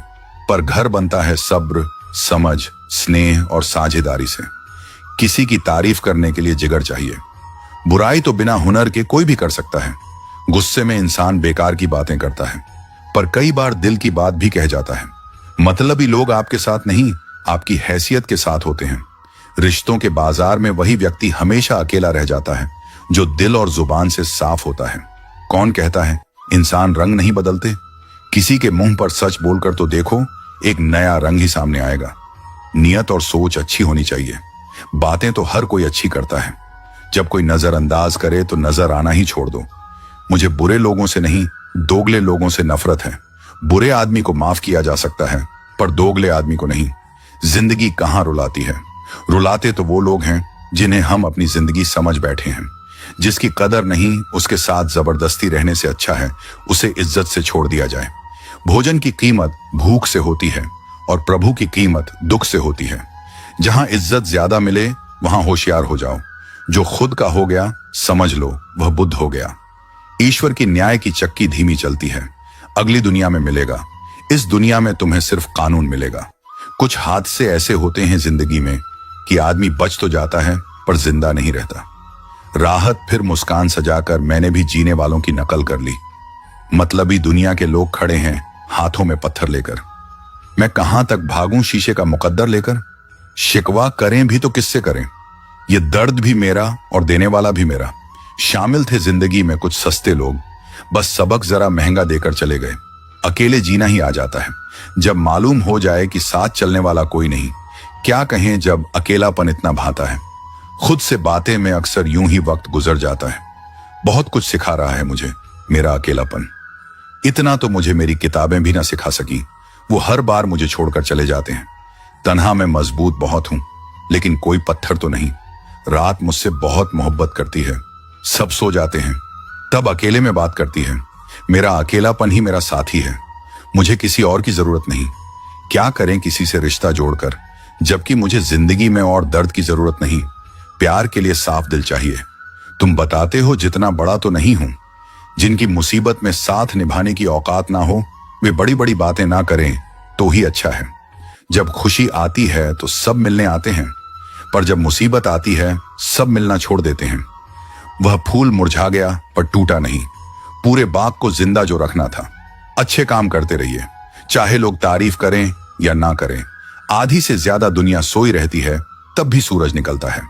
पर घर बनता है सब्र, समझ, स्नेह और साझेदारी से। किसी की तारीफ करने के लिए जिगर चाहिए। बुराई तो बिना हुनर के कोई भी कर सकता है। गुस्से में इंसान बेकार की बातें करता है, पर कई बार दिल की बात भी कह जाता है। मतलबी लोग आपके साथ नहीं, आपकी हैसियत के साथ होते हैं। रिश्तों के बाजार में वही व्यक्ति हमेशा अकेला रह जाता है जो दिल और जुबान से साफ होता है। कौन कहता है इंसान रंग नहीं बदलते? किसी के मुंह पर सच बोलकर तो देखो, एक नया रंग ही सामने आएगा। नियत और सोच अच्छी होनी चाहिए। बातें तो हर कोई अच्छी करता है। जब कोई नजरअंदाज करे तो नजर आना ही छोड़ दो। मुझे बुरे लोगों से नहीं, दोगले लोगों से नफरत है। बुरे आदमी को माफ किया जा सकता है, पर दोगले आदमी को नहीं। जिंदगी कहाँ रुलाती है? रुलाते तो वो लोग हैं जिन्हें हम अपनी जिंदगी समझ बैठे हैं। जिसकी कदर नहीं, उसके साथ जबरदस्ती रहने से अच्छा है उसे इज्जत से छोड़ दिया जाए। भोजन की कीमत भूख से होती है और प्रभु की कीमत दुख से होती है। जहां इज्जत ज्यादा मिले वहां होशियार हो जाओ। जो खुद का हो गया समझ लो वह बुद्ध हो गया। ईश्वर की न्याय की चक्की धीमी चलती है। अगली दुनिया में मिलेगा। इस दुनिया में तुम्हें सिर्फ कानून मिलेगा। कुछ हादसे ऐसे होते हैं जिंदगी में कि आदमी बच तो जाता है पर जिंदा नहीं रहता। राहत फिर मुस्कान सजाकर मैंने भी जीने वालों की नकल कर ली। मतलबी दुनिया के लोग खड़े हैं हाथों में पत्थर लेकर। मैं कहां तक भागूं शीशे का मुकद्दर लेकर? शिकवा करें भी तो किससे करें? ये दर्द भी मेरा और देने वाला भी मेरा। शामिल थे जिंदगी में कुछ सस्ते लोग, बस सबक जरा महंगा देकर चले गए। अकेले जीना ही आ जाता है जब मालूम हो जाए कि साथ चलने वाला कोई नहीं। क्या कहें जब अकेलापन इतना भाता है। खुद से बातें में अक्सर यूं ही वक्त गुजर जाता है। बहुत कुछ सिखा रहा है मुझे मेरा अकेलापन। इतना तो मुझे मेरी किताबें भी ना सिखा सकी। वो हर बार मुझे छोड़कर चले जाते हैं। तन्हा मैं मजबूत बहुत हूं, लेकिन कोई पत्थर तो नहीं। रात मुझसे बहुत मोहब्बत करती है। सब सो जाते हैं, तब अकेले में बात करती है। मेरा अकेलापन ही मेरा साथी है। मुझे किसी और की जरूरत नहीं। क्या करें किसी से रिश्ता जोड़कर, जबकि मुझे जिंदगी में और दर्द की जरूरत नहीं। प्यार के लिए साफ दिल चाहिए। तुम बताते हो जितना बड़ा तो नहीं हूं। जिनकी मुसीबत में साथ निभाने की औकात ना हो, वे बड़ी बड़ी बातें ना करें तो ही अच्छा है। जब खुशी आती है तो सब मिलने आते हैं, पर जब मुसीबत आती है सब मिलना छोड़ देते हैं। वह फूल मुरझा गया पर टूटा नहीं। पूरे बाग को जिंदा जो रखना था। अच्छे काम करते रहिए, चाहे लोग तारीफ करें या ना करें। आधी से ज्यादा दुनिया सोई रहती है, तब भी सूरज निकलता है।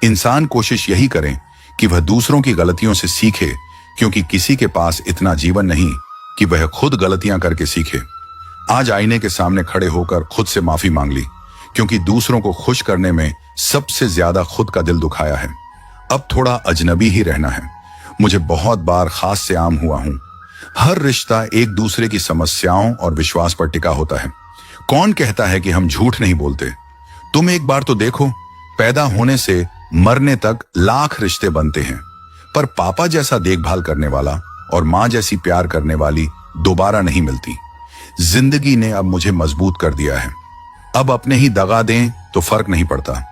इंसान कोशिश यही करें कि वह दूसरों की गलतियों से सीखे, क्योंकि किसी के पास इतना जीवन नहीं कि वह खुद गलतियां करके सीखे। आज आईने के सामने खड़े होकर खुद से माफी मांग ली, क्योंकि दूसरों को खुश करने में सबसे ज्यादा खुद का दिल दुखाया है। अब थोड़ा अजनबी ही रहना है। मुझे बहुत बार खास से आम हुआ हूं। हर रिश्ता एक दूसरे की समस्याओं और विश्वास पर टिका होता है। कौन कहता है कि हम झूठ नहीं बोलते? तुम एक बार तो देखो, पैदा होने से मरने तक लाख रिश्ते बनते हैं, पर पापा जैसा देखभाल करने वाला और मां जैसी प्यार करने वाली दोबारा नहीं मिलती। जिंदगी ने अब मुझे मजबूत कर दिया है। अब अपने ही दगा दें तो फर्क नहीं पड़ता।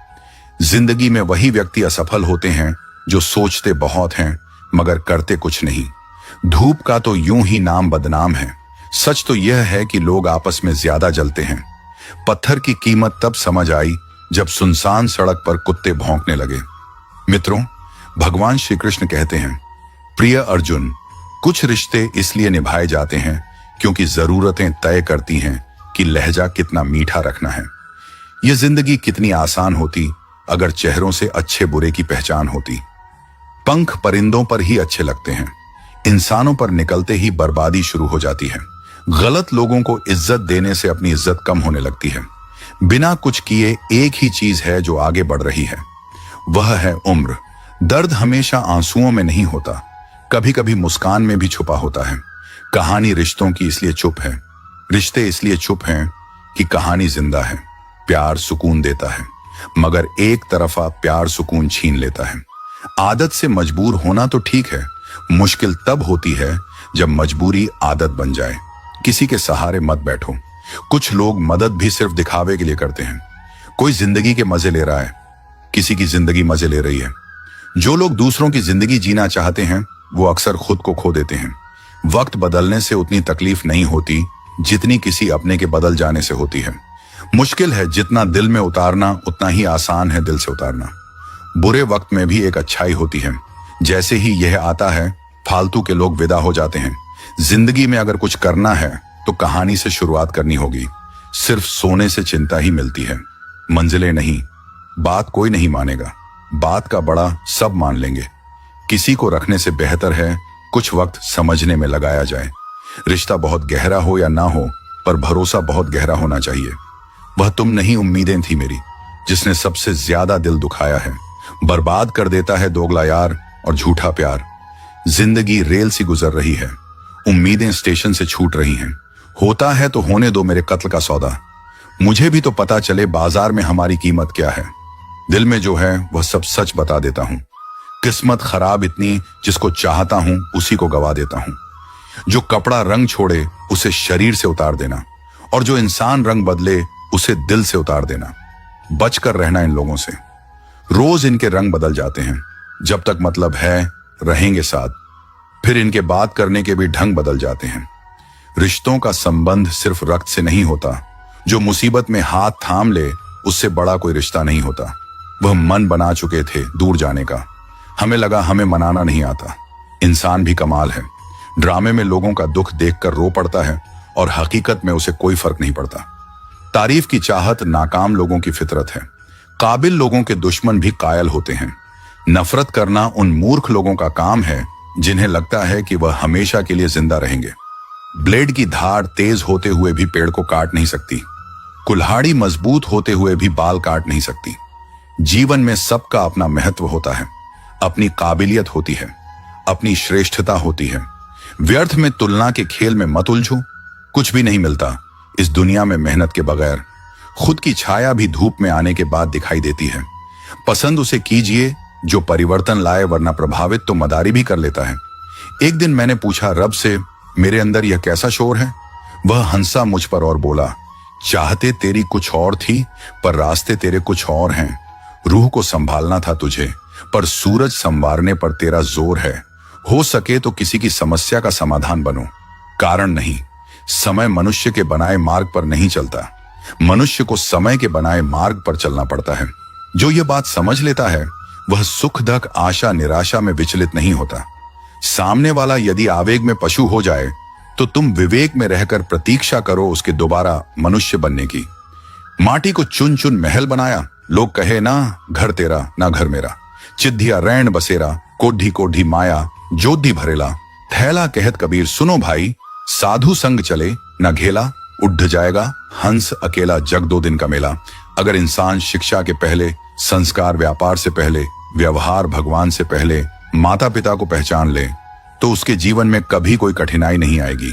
जिंदगी में वही व्यक्ति असफल होते हैं जो सोचते बहुत हैं मगर करते कुछ नहीं। धूप का तो यूं ही नाम बदनाम है। सच तो यह है कि लोग आपस में ज्यादा जलते हैं। पत्थर की कीमत तब समझ आई जब सुनसान सड़क पर कुत्ते भौंकने लगे। मित्रों, भगवान श्री कृष्ण कहते हैं, प्रिय अर्जुन, कुछ रिश्ते इसलिए निभाए जाते हैं क्योंकि जरूरतें तय करती हैं कि लहजा कितना मीठा रखना है। यह जिंदगी कितनी आसान होती अगर चेहरों से अच्छे बुरे की पहचान होती। पंख परिंदों पर ही अच्छे लगते हैं, इंसानों पर निकलते ही बर्बादी शुरू हो जाती है। गलत लोगों को इज्जत देने से अपनी इज्जत कम होने लगती है। बिना कुछ किए एक ही चीज है जो आगे बढ़ रही है, वह है उम्र। दर्द हमेशा आंसुओं में नहीं होता, कभी कभी मुस्कान में भी छुपा होता है। कहानी रिश्तों की इसलिए चुप है, रिश्ते इसलिए चुप हैं कि कहानी जिंदा है। प्यार सुकून देता है, मगर एक तरफा प्यार सुकून छीन लेता है। आदत से मजबूर होना तो ठीक है, मुश्किल तब होती है जब मजबूरी आदत बन जाए। किसी के सहारे मत बैठो। कुछ लोग मदद भी सिर्फ दिखावे के लिए करते हैं। कोई जिंदगी के मजे ले रहा है, किसी की जिंदगी मजे ले रही है। जो लोग दूसरों की जिंदगी जीना चाहते हैं वो अक्सर खुद को खो देते हैं। वक्त बदलने से उतनी तकलीफ नहीं होती जितनी किसी अपने के बदल जाने से होती है। मुश्किल है जितना दिल में उतारना, उतना ही आसान है दिल से उतारना। बुरे वक्त में भी एक अच्छाई होती है। जैसे ही यह आता है, फालतू के लोग विदा हो जाते हैं। जिंदगी में अगर कुछ करना है तो कहानी से शुरुआत करनी होगी। सिर्फ सोने से चिंता ही मिलती है, मंजिलें नहीं। बात कोई नहीं मानेगा, बात का बड़ा सब मान लेंगे। किसी को रखने से बेहतर है कुछ वक्त समझने में लगाया जाए। रिश्ता बहुत गहरा हो या ना हो, पर भरोसा बहुत गहरा होना चाहिए। वह तुम नहीं, उम्मीदें थी मेरी, जिसने सबसे ज्यादा दिल दुखाया है। बर्बाद कर देता है दोगला यार और झूठा प्यार। जिंदगी रेल सी गुजर रही है, उम्मीदें स्टेशन से छूट रही हैं। होता है तो होने दो मेरे कत्ल का सौदा। मुझे भी तो पता चले बाजार में हमारी कीमत क्या है। दिल में जो है वह सब सच बता देता हूं। किस्मत खराब इतनी, जिसको चाहता हूं उसी को गवा देता हूं। जो कपड़ा रंग छोड़े उसे शरीर से उतार देना, और जो इंसान रंग बदले उसे दिल से उतार देना। बचकर रहना इन लोगों से। रोज इनके रंग बदल जाते हैं। जब तक मतलब है रहेंगे साथ, फिर इनके बात करने के भी ढंग बदल जाते हैं। रिश्तों का संबंध सिर्फ रक्त से नहीं होता। जो मुसीबत में हाथ थाम ले उससे बड़ा कोई रिश्ता नहीं होता। वह मन बना चुके थे दूर जाने का। हमें लगा हमें मनाना नहीं आता। इंसान भी कमाल है। ड्रामे में लोगों का दुख देखकर रो पड़ता है और हकीकत में उसे कोई फर्क नहीं पड़ता। तारीफ की चाहत नाकाम लोगों की फितरत है। काबिल लोगों के दुश्मन भी कायल होते हैं। नफरत करना उन मूर्ख लोगों का काम है जिन्हें लगता है कि वह हमेशा के लिए जिंदा रहेंगे। ब्लेड की धार तेज होते हुए भी पेड़ को काट नहीं सकती। कुल्हाड़ी मजबूत होते हुए भी बाल काट नहीं सकती। जीवन में सबका अपना महत्व होता है, अपनी काबिलियत होती है, अपनी श्रेष्ठता होती है। व्यर्थ में तुलना के खेल में मत उलझो। कुछ भी नहीं मिलता इस दुनिया में मेहनत के बगैर। खुद की छाया भी धूप में आने के बाद दिखाई देती है। पसंद उसे कीजिए जो परिवर्तन लाए, वरना प्रभावित तो मदारी भी कर लेता है। एक दिन मैंने पूछा रब से, मेरे अंदर यह कैसा शोर है? वह हंसा मुझ पर और बोला, चाहते तेरी कुछ और थी पर रास्ते तेरे कुछ और हैं। रूह को संभालना था तुझे पर सूरज संवारने पर तेरा जोर है। हो सके तो किसी की समस्या का समाधान बनो, कारण नहीं। समय मनुष्य के बनाए मार्ग पर नहीं चलता, मनुष्य को समय के बनाए मार्ग पर चलना पड़ता है। जो ये बात समझ लेता है वह सुख दुख आशा निराशा में विचलित नहीं होता। सामने वाला यदि आवेग में पशु हो जाए तो तुम विवेक में रहकर प्रतीक्षा करो उसके दोबारा मनुष्य बनने की। माटी को चुन चुन महल बनाया, लोग कहे ना घर तेरा ना घर मेरा। चिद्धिया रैन बसेरा, कोढ़ी कोढ़ी माया जोधी भरेला। थैला कहत कबीर सुनो भाई, साधु संग चले न घेला। उठ जाएगा हंस अकेला, जग दो दिन का मेला। अगर इंसान शिक्षा के पहले, संस्कार व्यापार से पहले, व्यवहार भगवान से पहले माता पिता को पहचान ले तो उसके जीवन में कभी कोई कठिनाई नहीं आएगी।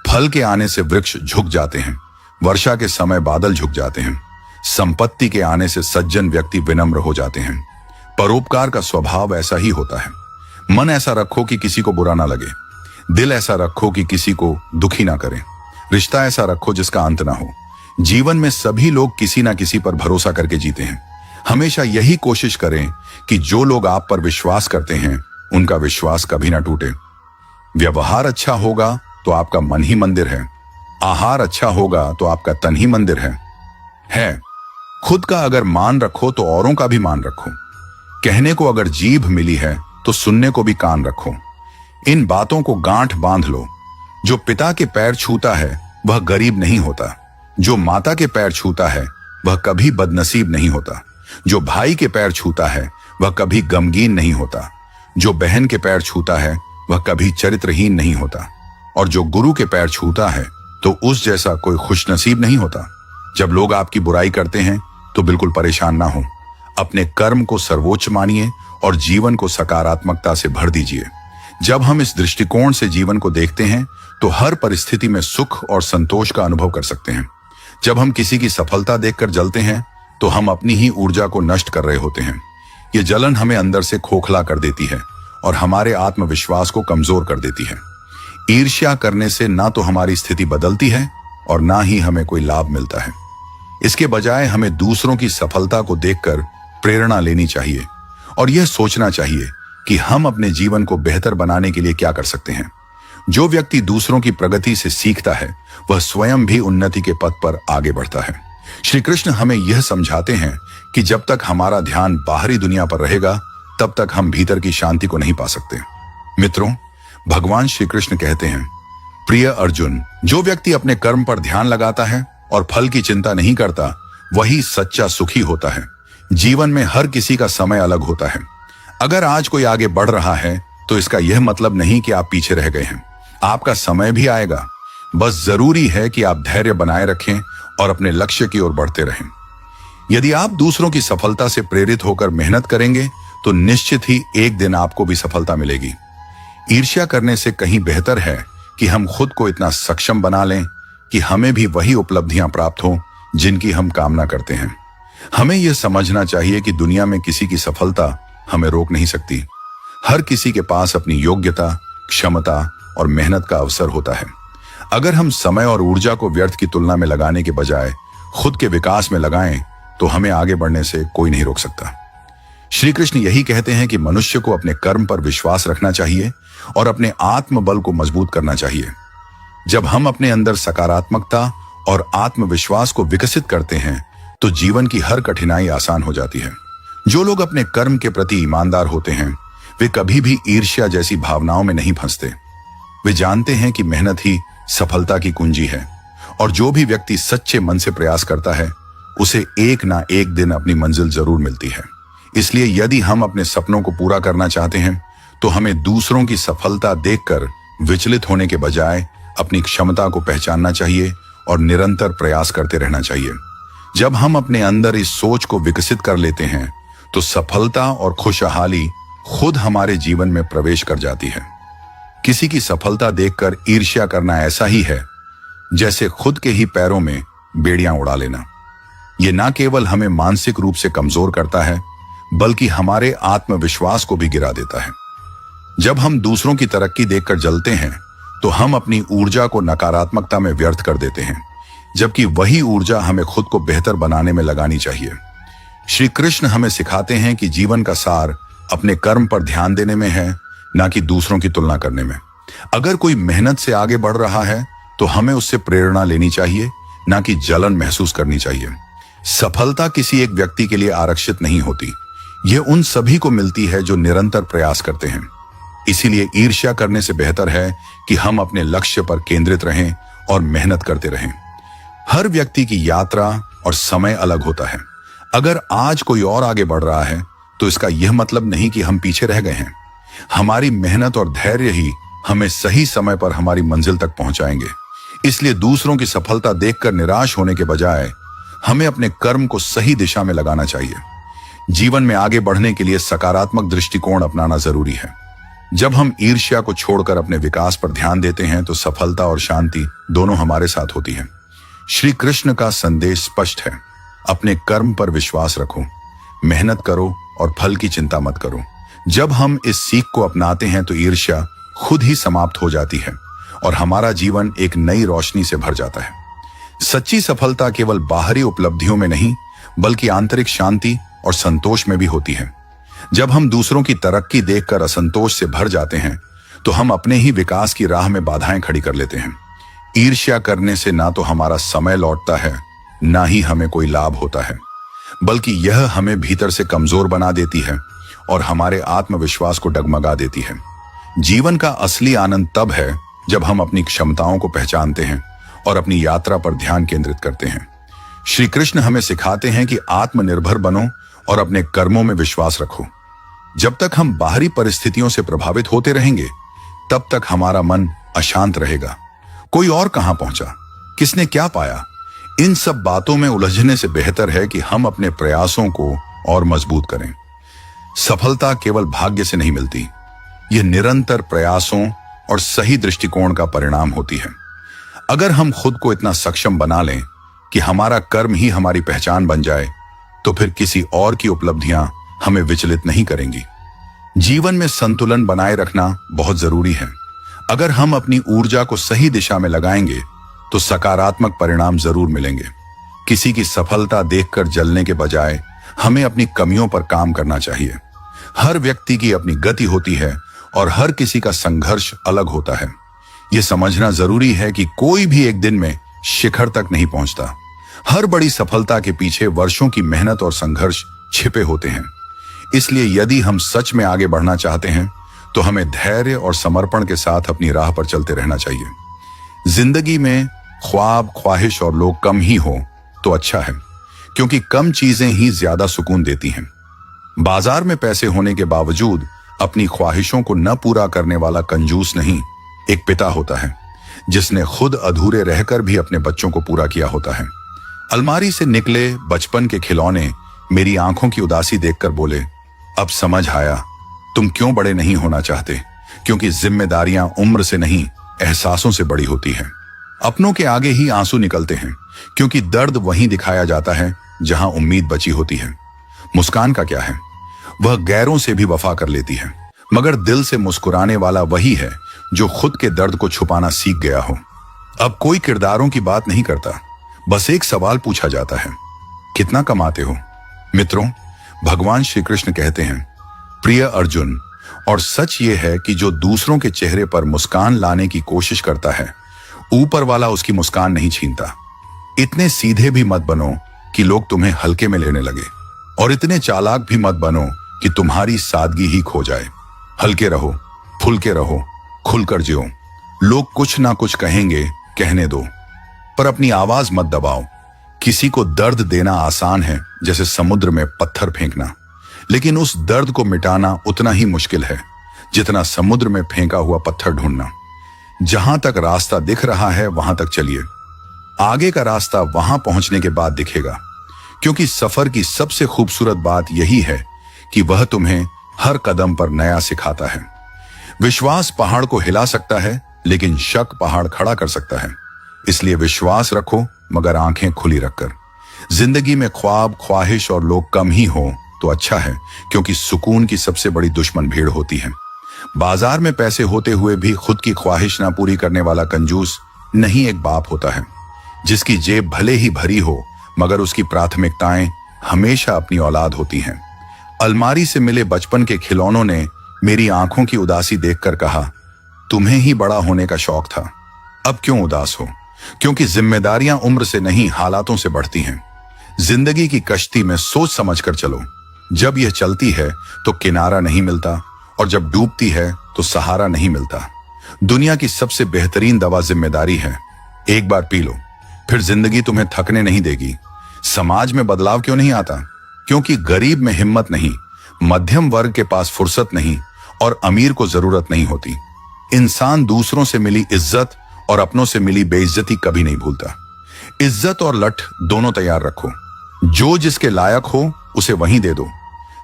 फल के आने से वृक्ष झुक जाते हैं, वर्षा के समय बादल झुक जाते हैं, संपत्ति के आने से सज्जन व्यक्ति विनम्र हो जाते हैं। परोपकार का स्वभाव ऐसा ही होता है। मन ऐसा रखो कि किसी को बुरा ना लगे, दिल ऐसा रखो कि किसी को दुखी ना करें, रिश्ता ऐसा रखो जिसका अंत ना हो। जीवन में सभी लोग किसी ना किसी पर भरोसा करके जीते हैं। हमेशा यही कोशिश करें कि जो लोग आप पर विश्वास करते हैं उनका विश्वास कभी ना टूटे। व्यवहार अच्छा होगा तो आपका मन ही मंदिर है, आहार अच्छा होगा तो आपका तन ही मंदिर है। खुद का अगर मान रखो तो औरों का भी मान रखो। कहने को अगर जीभ मिली है तो सुनने को भी कान रखो। इन बातों को गांठ बांध लो। जो पिता के पैर छूता है वह गरीब नहीं होता, जो माता के पैर छूता है वह कभी बदनसीब नहीं होता, जो भाई के पैर छूता है वह कभी गमगीन नहीं होता, जो बहन के पैर छूता है वह कभी चरित्रहीन नहीं होता, और जो गुरु के पैर छूता है तो उस जैसा कोई खुशनसीब नहीं होता। जब लोग आपकी बुराई करते हैं तो बिल्कुल परेशान ना हो। अपने कर्म को सर्वोच्च मानिए और जीवन को सकारात्मकता से भर दीजिए। जब हम इस दृष्टिकोण से जीवन को देखते हैं तो हर परिस्थिति में सुख और संतोष का अनुभव कर सकते हैं। जब हम किसी की सफलता देखकर जलते हैं तो हम अपनी ही ऊर्जा को नष्ट कर रहे होते हैं। ये जलन हमें अंदर से खोखला कर देती है और हमारे आत्मविश्वास को कमजोर कर देती है। ईर्ष्या करने से ना तो हमारी स्थिति बदलती है और ना ही हमें कोई लाभ मिलता है। इसके बजाय हमें दूसरों की सफलता को देखकर प्रेरणा लेनी चाहिए और यह सोचना चाहिए कि हम अपने जीवन को बेहतर बनाने के लिए क्या कर सकते हैं। जो व्यक्ति दूसरों की प्रगति से सीखता है वह स्वयं भी उन्नति के पथ पर आगे बढ़ता है। श्री कृष्ण हमें यह समझाते हैं कि जब तक हमारा ध्यान बाहरी दुनिया पर रहेगा तब तक हम भीतर की शांति को नहीं पा सकते। मित्रों, भगवान श्री कृष्ण कहते हैं, प्रिय अर्जुन, जो व्यक्ति अपने कर्म पर ध्यान लगाता है और फल की चिंता नहीं करता वही सच्चा सुखी होता है। जीवन में हर किसी का समय अलग होता है। अगर आज कोई आगे बढ़ रहा है तो इसका यह मतलब नहीं कि आप पीछे रह गए हैं। आपका समय भी आएगा। बस जरूरी है कि आप धैर्य बनाए रखें और अपने लक्ष्य की ओर बढ़ते रहें। यदि आप दूसरों की सफलता से प्रेरित होकर मेहनत करेंगे तो निश्चित ही एक दिन आपको भी सफलता मिलेगी। ईर्ष्या करने से कहीं बेहतर है कि हम खुद को इतना सक्षम बना लें कि हमें भी वही उपलब्धियां प्राप्त हों जिनकी हम कामना करते हैं। हमें यह समझना चाहिए कि दुनिया में किसी की सफलता हमें रोक नहीं सकती। हर किसी के पास अपनी योग्यता, क्षमता और मेहनत का अवसर होता है। अगर हम समय और ऊर्जा को व्यर्थ की तुलना में लगाने के बजाय खुद के विकास में लगाएं तो हमें आगे बढ़ने से कोई नहीं रोक सकता। श्री कृष्ण यही कहते हैं कि मनुष्य को अपने कर्म पर विश्वास रखना चाहिए और अपने आत्मबल को मजबूत करना चाहिए। जब हम अपने अंदर सकारात्मकता और आत्मविश्वास को विकसित करते हैं तो जीवन की हर कठिनाई आसान हो जाती है। जो लोग अपने कर्म के प्रति ईमानदार होते हैं वे कभी भी ईर्ष्या जैसी भावनाओं में नहीं फंसते। वे जानते हैं कि मेहनत ही सफलता की कुंजी है और जो भी व्यक्ति सच्चे मन से प्रयास करता है उसे एक ना एक दिन अपनी मंजिल जरूर मिलती है। इसलिए यदि हम अपने सपनों को पूरा करना चाहते हैं तो हमें दूसरों की सफलता देखकर विचलित होने के बजाय अपनी क्षमता को पहचानना चाहिए और निरंतर प्रयास करते रहना चाहिए। जब हम अपने अंदर इस सोच को विकसित कर लेते हैं तो सफलता और खुशहाली खुद हमारे जीवन में प्रवेश कर जाती है। किसी की सफलता देखकर ईर्ष्या करना ऐसा ही है जैसे खुद के ही पैरों में बेड़ियां उड़ा लेना। यह न केवल हमें मानसिक रूप से कमजोर करता है, बल्कि हमारे आत्मविश्वास को भी गिरा देता है। जब हम दूसरों की तरक्की देखकर जलते हैं, तो हम अपनी ऊर्जा को नकारात्मकता में व्यर्थ कर देते हैं, जबकि वही ऊर्जा हमें खुद को बेहतर बनाने में लगानी चाहिए। श्री कृष्ण हमें सिखाते हैं कि जीवन का सार अपने कर्म पर ध्यान देने में है, ना कि दूसरों की तुलना करने में। अगर कोई मेहनत से आगे बढ़ रहा है तो हमें उससे प्रेरणा लेनी चाहिए, ना कि जलन महसूस करनी चाहिए। सफलता किसी एक व्यक्ति के लिए आरक्षित नहीं होती, यह उन सभी को मिलती है जो निरंतर प्रयास करते हैं। इसीलिए ईर्ष्या करने से बेहतर है कि हम अपने लक्ष्य पर केंद्रित रहें और मेहनत करते रहें। हर व्यक्ति की यात्रा और समय अलग होता है। अगर आज कोई और आगे बढ़ रहा है तो इसका यह मतलब नहीं कि हम पीछे रह गए हैं। हमारी मेहनत और धैर्य ही हमें सही समय पर हमारी मंजिल तक पहुंचाएंगे। इसलिए दूसरों की सफलता देखकर निराश होने के बजाय हमें अपने कर्म को सही दिशा में लगाना चाहिए। जीवन में आगे बढ़ने के लिए सकारात्मक दृष्टिकोण अपनाना जरूरी है। जब हम ईर्ष्या को छोड़कर अपने विकास पर ध्यान देते हैं तो सफलता और शांति दोनों हमारे साथ होती है। श्री कृष्ण का संदेश स्पष्ट है, अपने कर्म पर विश्वास रखो, मेहनत करो और फल की चिंता मत करो। जब हम इस सीख को अपनाते हैं तो ईर्ष्या खुद ही समाप्त हो जाती है और हमारा जीवन एक नई रोशनी से भर जाता है। सच्ची सफलता केवल बाहरी उपलब्धियों में नहीं, बल्कि आंतरिक शांति और संतोष में भी होती है। जब हम दूसरों की तरक्की देखकर असंतोष से भर जाते हैं तो हम अपने ही विकास की राह में बाधाएं खड़ी कर लेते हैं। ईर्ष्या करने से ना तो हमारा समय लौटता है, ना ही हमें कोई लाभ होता है, बल्कि यह हमें भीतर से कमजोर बना देती है और हमारे आत्मविश्वास को डगमगा देती है। जीवन का असली आनंद तब है जब हम अपनी क्षमताओं को पहचानते हैं और अपनी यात्रा पर ध्यान केंद्रित करते हैं। श्री कृष्ण हमें सिखाते हैं कि आत्मनिर्भर बनो और अपने कर्मों में विश्वास रखो। जब तक हम बाहरी परिस्थितियों से प्रभावित होते रहेंगे, तब तक हमारा मन अशांत रहेगा। कोई और कहां पहुंचा, किसने क्या पाया, इन सब बातों में उलझने से बेहतर है कि हम अपने प्रयासों को और मजबूत करें। सफलता केवल भाग्य से नहीं मिलती, यह निरंतर प्रयासों और सही दृष्टिकोण का परिणाम होती है। अगर हम खुद को इतना सक्षम बना लें कि हमारा कर्म ही हमारी पहचान बन जाए, तो फिर किसी और की उपलब्धियां हमें विचलित नहीं करेंगी। जीवन में संतुलन बनाए रखना बहुत जरूरी है। अगर हम अपनी ऊर्जा को सही दिशा में लगाएंगे तो सकारात्मक परिणाम जरूर मिलेंगे। किसी की सफलता देखकर जलने के बजाय हमें अपनी कमियों पर काम करना चाहिए। हर व्यक्ति की अपनी गति होती है और हर किसी का संघर्ष अलग होता है। यह समझना जरूरी है कि कोई भी एक दिन में शिखर तक नहीं पहुंचता। हर बड़ी सफलता के पीछे वर्षों की मेहनत और संघर्ष छिपे होते हैं। इसलिए यदि हम सच में आगे बढ़ना चाहते हैं तो हमें धैर्य और समर्पण के साथ अपनी राह पर चलते रहना चाहिए। जिंदगी में ख्वाब, ख्वाहिश और लोग कम ही हो तो अच्छा है, क्योंकि कम चीजें ही ज्यादा सुकून देती हैं। बाजार में पैसे होने के बावजूद अपनी ख्वाहिशों को न पूरा करने वाला कंजूस नहीं, एक पिता होता है जिसने खुद अधूरे रहकर भी अपने बच्चों को पूरा किया होता है। अलमारी से निकले बचपन के खिलौने मेरी आंखों की उदासी देखकर बोले, अब समझ आया तुम क्यों बड़े नहीं होना चाहते, क्योंकि जिम्मेदारियां उम्र से नहीं एहसासों से बड़ी होती हैं। अपनों के आगे ही आंसू निकलते हैं, क्योंकि दर्द वहीं दिखाया जाता है जहां उम्मीद बची होती है। मुस्कान का क्या है, वह गैरों से भी वफा कर लेती है, मगर दिल से मुस्कुराने वाला वही है जो खुद के दर्द को छुपाना सीख गया हो। अब कोई किरदारों की बात नहीं करता, बस एक सवाल पूछा जाता है, कितना कमाते हो? मित्रों, भगवान श्री कृष्ण कहते हैं, प्रिय अर्जुन, और सच ये है कि जो दूसरों के चेहरे पर मुस्कान लाने की कोशिश करता है, ऊपर वाला उसकी मुस्कान नहीं छीनता। इतने सीधे भी मत बनो कि लोग तुम्हें हल्के में लेने लगे, और इतने चालाक भी मत बनो कि तुम्हारी सादगी ही खो जाए। हल्के रहो, फुलके रहो, खुलकर जियो। लोग कुछ ना कुछ कहेंगे, कहने दो, पर अपनी आवाज मत दबाओ। किसी को दर्द देना आसान है जैसे समुद्र में पत्थर फेंकना, लेकिन उस दर्द को मिटाना उतना ही मुश्किल है जितना समुद्र में फेंका हुआ पत्थर ढूंढना। जहां तक रास्ता दिख रहा है वहां तक चलिए, आगे का रास्ता वहां पहुंचने के बाद दिखेगा, क्योंकि सफर की सबसे खूबसूरत बात यही है कि वह तुम्हें हर कदम पर नया सिखाता है। विश्वास पहाड़ को हिला सकता है, लेकिन शक पहाड़ खड़ा कर सकता है। इसलिए विश्वास रखो, मगर आंखें खुली रखकर। जिंदगी में ख्वाब, ख्वाहिश और लोग कम ही हो तो अच्छा है, क्योंकि सुकून की सबसे बड़ी दुश्मन भीड़ होती है। बाजार में पैसे होते हुए भी खुद की ख्वाहिश ना पूरी करने वाला कंजूस नहीं एक बाप होता है। जिसकी जेब भले ही भरी हो, मगर उसकी प्राथमिकताएं हमेशा अपनी औलाद होती हैं। अलमारी से मिले बचपन के खिलौनों ने मेरी आंखों की उदासी देखकर कहा, तुम्हें ही बड़ा होने का शौक था, अब क्यों उदास हो? क्योंकि जिम्मेदारियां उम्र से नहीं, हालातों से बढ़ती हैं। जिंदगी की कश्ती में सोच समझ कर चलो। जब यह चलती है तो किनारा नहीं मिलता, और जब डूबती है तो सहारा नहीं मिलता। दुनिया की सबसे बेहतरीन दवा जिम्मेदारी है। एक बार पी लो, फिर जिंदगी तुम्हें थकने नहीं देगी। समाज में बदलाव क्यों नहीं आता? क्योंकि गरीब में हिम्मत नहीं, मध्यम वर्ग के पास फुर्सत नहीं, और अमीर को जरूरत नहीं होती। इंसान दूसरों से मिली इज्जत और अपनों से मिली बेइज्जती कभी नहीं भूलता। इज्जत और लठ दोनों तैयार रखो। जो जिसके लायक हो उसे वहीं दे दो।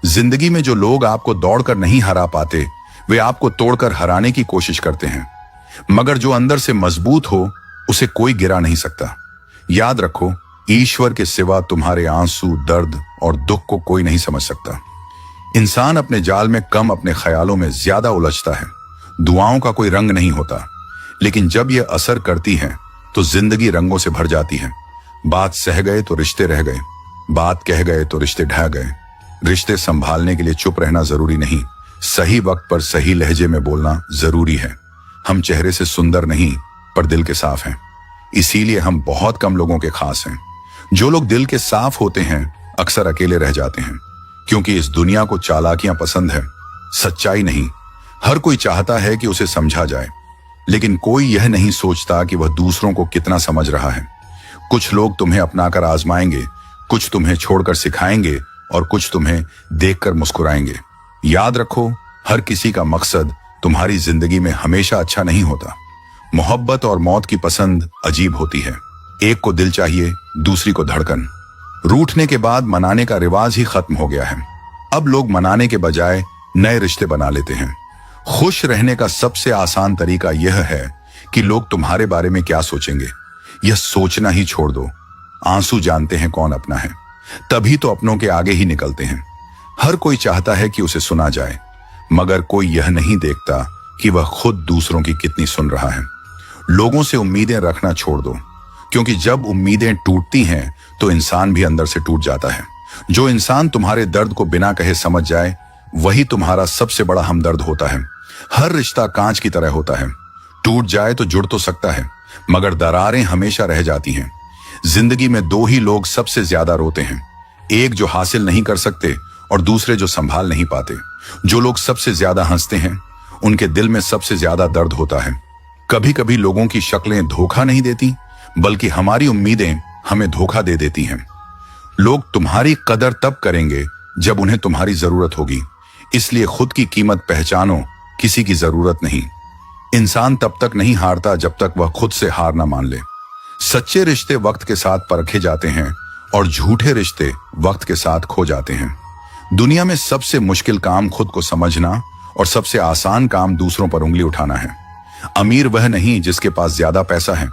जिंदगी में जो लोग आपको दौड़कर नहीं हरा पाते, वे आपको तोड़कर हराने की कोशिश करते हैं। मगर जो अंदर से मजबूत हो, उसे कोई गिरा नहीं सकता। याद रखो, ईश्वर के सिवा तुम्हारे आंसू, दर्द और दुख को कोई नहीं समझ सकता। इंसान अपने जाल में कम, अपने ख्यालों में ज्यादा उलझता है। दुआओं का कोई रंग नहीं होता, लेकिन जब यह असर करती है तो जिंदगी रंगों से भर जाती है। बात सह गए तो रिश्ते रह गए, बात कह गए तो रिश्ते ढह गए। रिश्ते संभालने के लिए चुप रहना जरूरी नहीं, सही वक्त पर सही लहजे में बोलना जरूरी है। हम चेहरे से सुंदर नहीं, पर दिल के साफ हैं। इसीलिए हम बहुत कम लोगों के खास हैं। जो लोग दिल के साफ होते हैं अक्सर अकेले रह जाते हैं, क्योंकि इस दुनिया को चालाकियां पसंद है, सच्चाई नहीं। हर कोई चाहता है कि उसे समझा जाए, लेकिन कोई यह नहीं सोचता कि वह दूसरों को कितना समझ रहा है। कुछ लोग तुम्हें अपनाकर आजमाएंगे, कुछ तुम्हें छोड़कर सिखाएंगे, और कुछ तुम्हें देखकर मुस्कुराएंगे। याद रखो, हर किसी का मकसद तुम्हारी जिंदगी में हमेशा अच्छा नहीं होता। मोहब्बत और मौत की पसंद अजीब होती है। एक को दिल चाहिए, दूसरी को धड़कन। रूठने के बाद मनाने का रिवाज ही खत्म हो गया है। अब लोग मनाने के बजाय नए रिश्ते बना लेते हैं। खुश रहने का सबसे आसान तरीका यह है कि लोग तुम्हारे बारे में क्या सोचेंगे, यह सोचना ही छोड़ दो। आंसू जानते हैं कौन अपना है, तभी तो अपनों के आगे ही निकलते हैं। हर कोई चाहता है कि उसे सुना जाए, मगर कोई यह नहीं देखता कि वह खुद दूसरों की कितनी सुन रहा है। लोगों से उम्मीदें रखना छोड़ दो, क्योंकि जब उम्मीदें टूटती हैं तो इंसान भी अंदर से टूट जाता है। जो इंसान तुम्हारे दर्द को बिना कहे समझ जाए, वही तुम्हारा सबसे बड़ा हमदर्द होता है। हर रिश्ता कांच की तरह होता है, टूट जाए तो जुड़ तो सकता है, मगर दरारें हमेशा रह जाती हैं। जिंदगी में दो ही लोग सबसे ज्यादा रोते हैं, एक जो हासिल नहीं कर सकते और दूसरे जो संभाल नहीं पाते। जो लोग सबसे ज्यादा हंसते हैं, उनके दिल में सबसे ज्यादा दर्द होता है। कभी कभी लोगों की शक्लें धोखा नहीं देती, बल्कि हमारी उम्मीदें हमें धोखा दे देती हैं। लोग तुम्हारी कदर तब करेंगे जब उन्हें तुम्हारी जरूरत होगी, इसलिए खुद की कीमत पहचानो, किसी की जरूरत नहीं। इंसान तब तक नहीं हारता जब तक वह खुद से हार ना मान ले। सच्चे रिश्ते वक्त के साथ परखे जाते हैं, और झूठे रिश्ते वक्त के साथ खो जाते हैं। दुनिया में सबसे मुश्किल काम खुद को समझना, और सबसे आसान काम दूसरों पर उंगली उठाना है। अमीर वह नहीं जिसके पास ज्यादा पैसा है,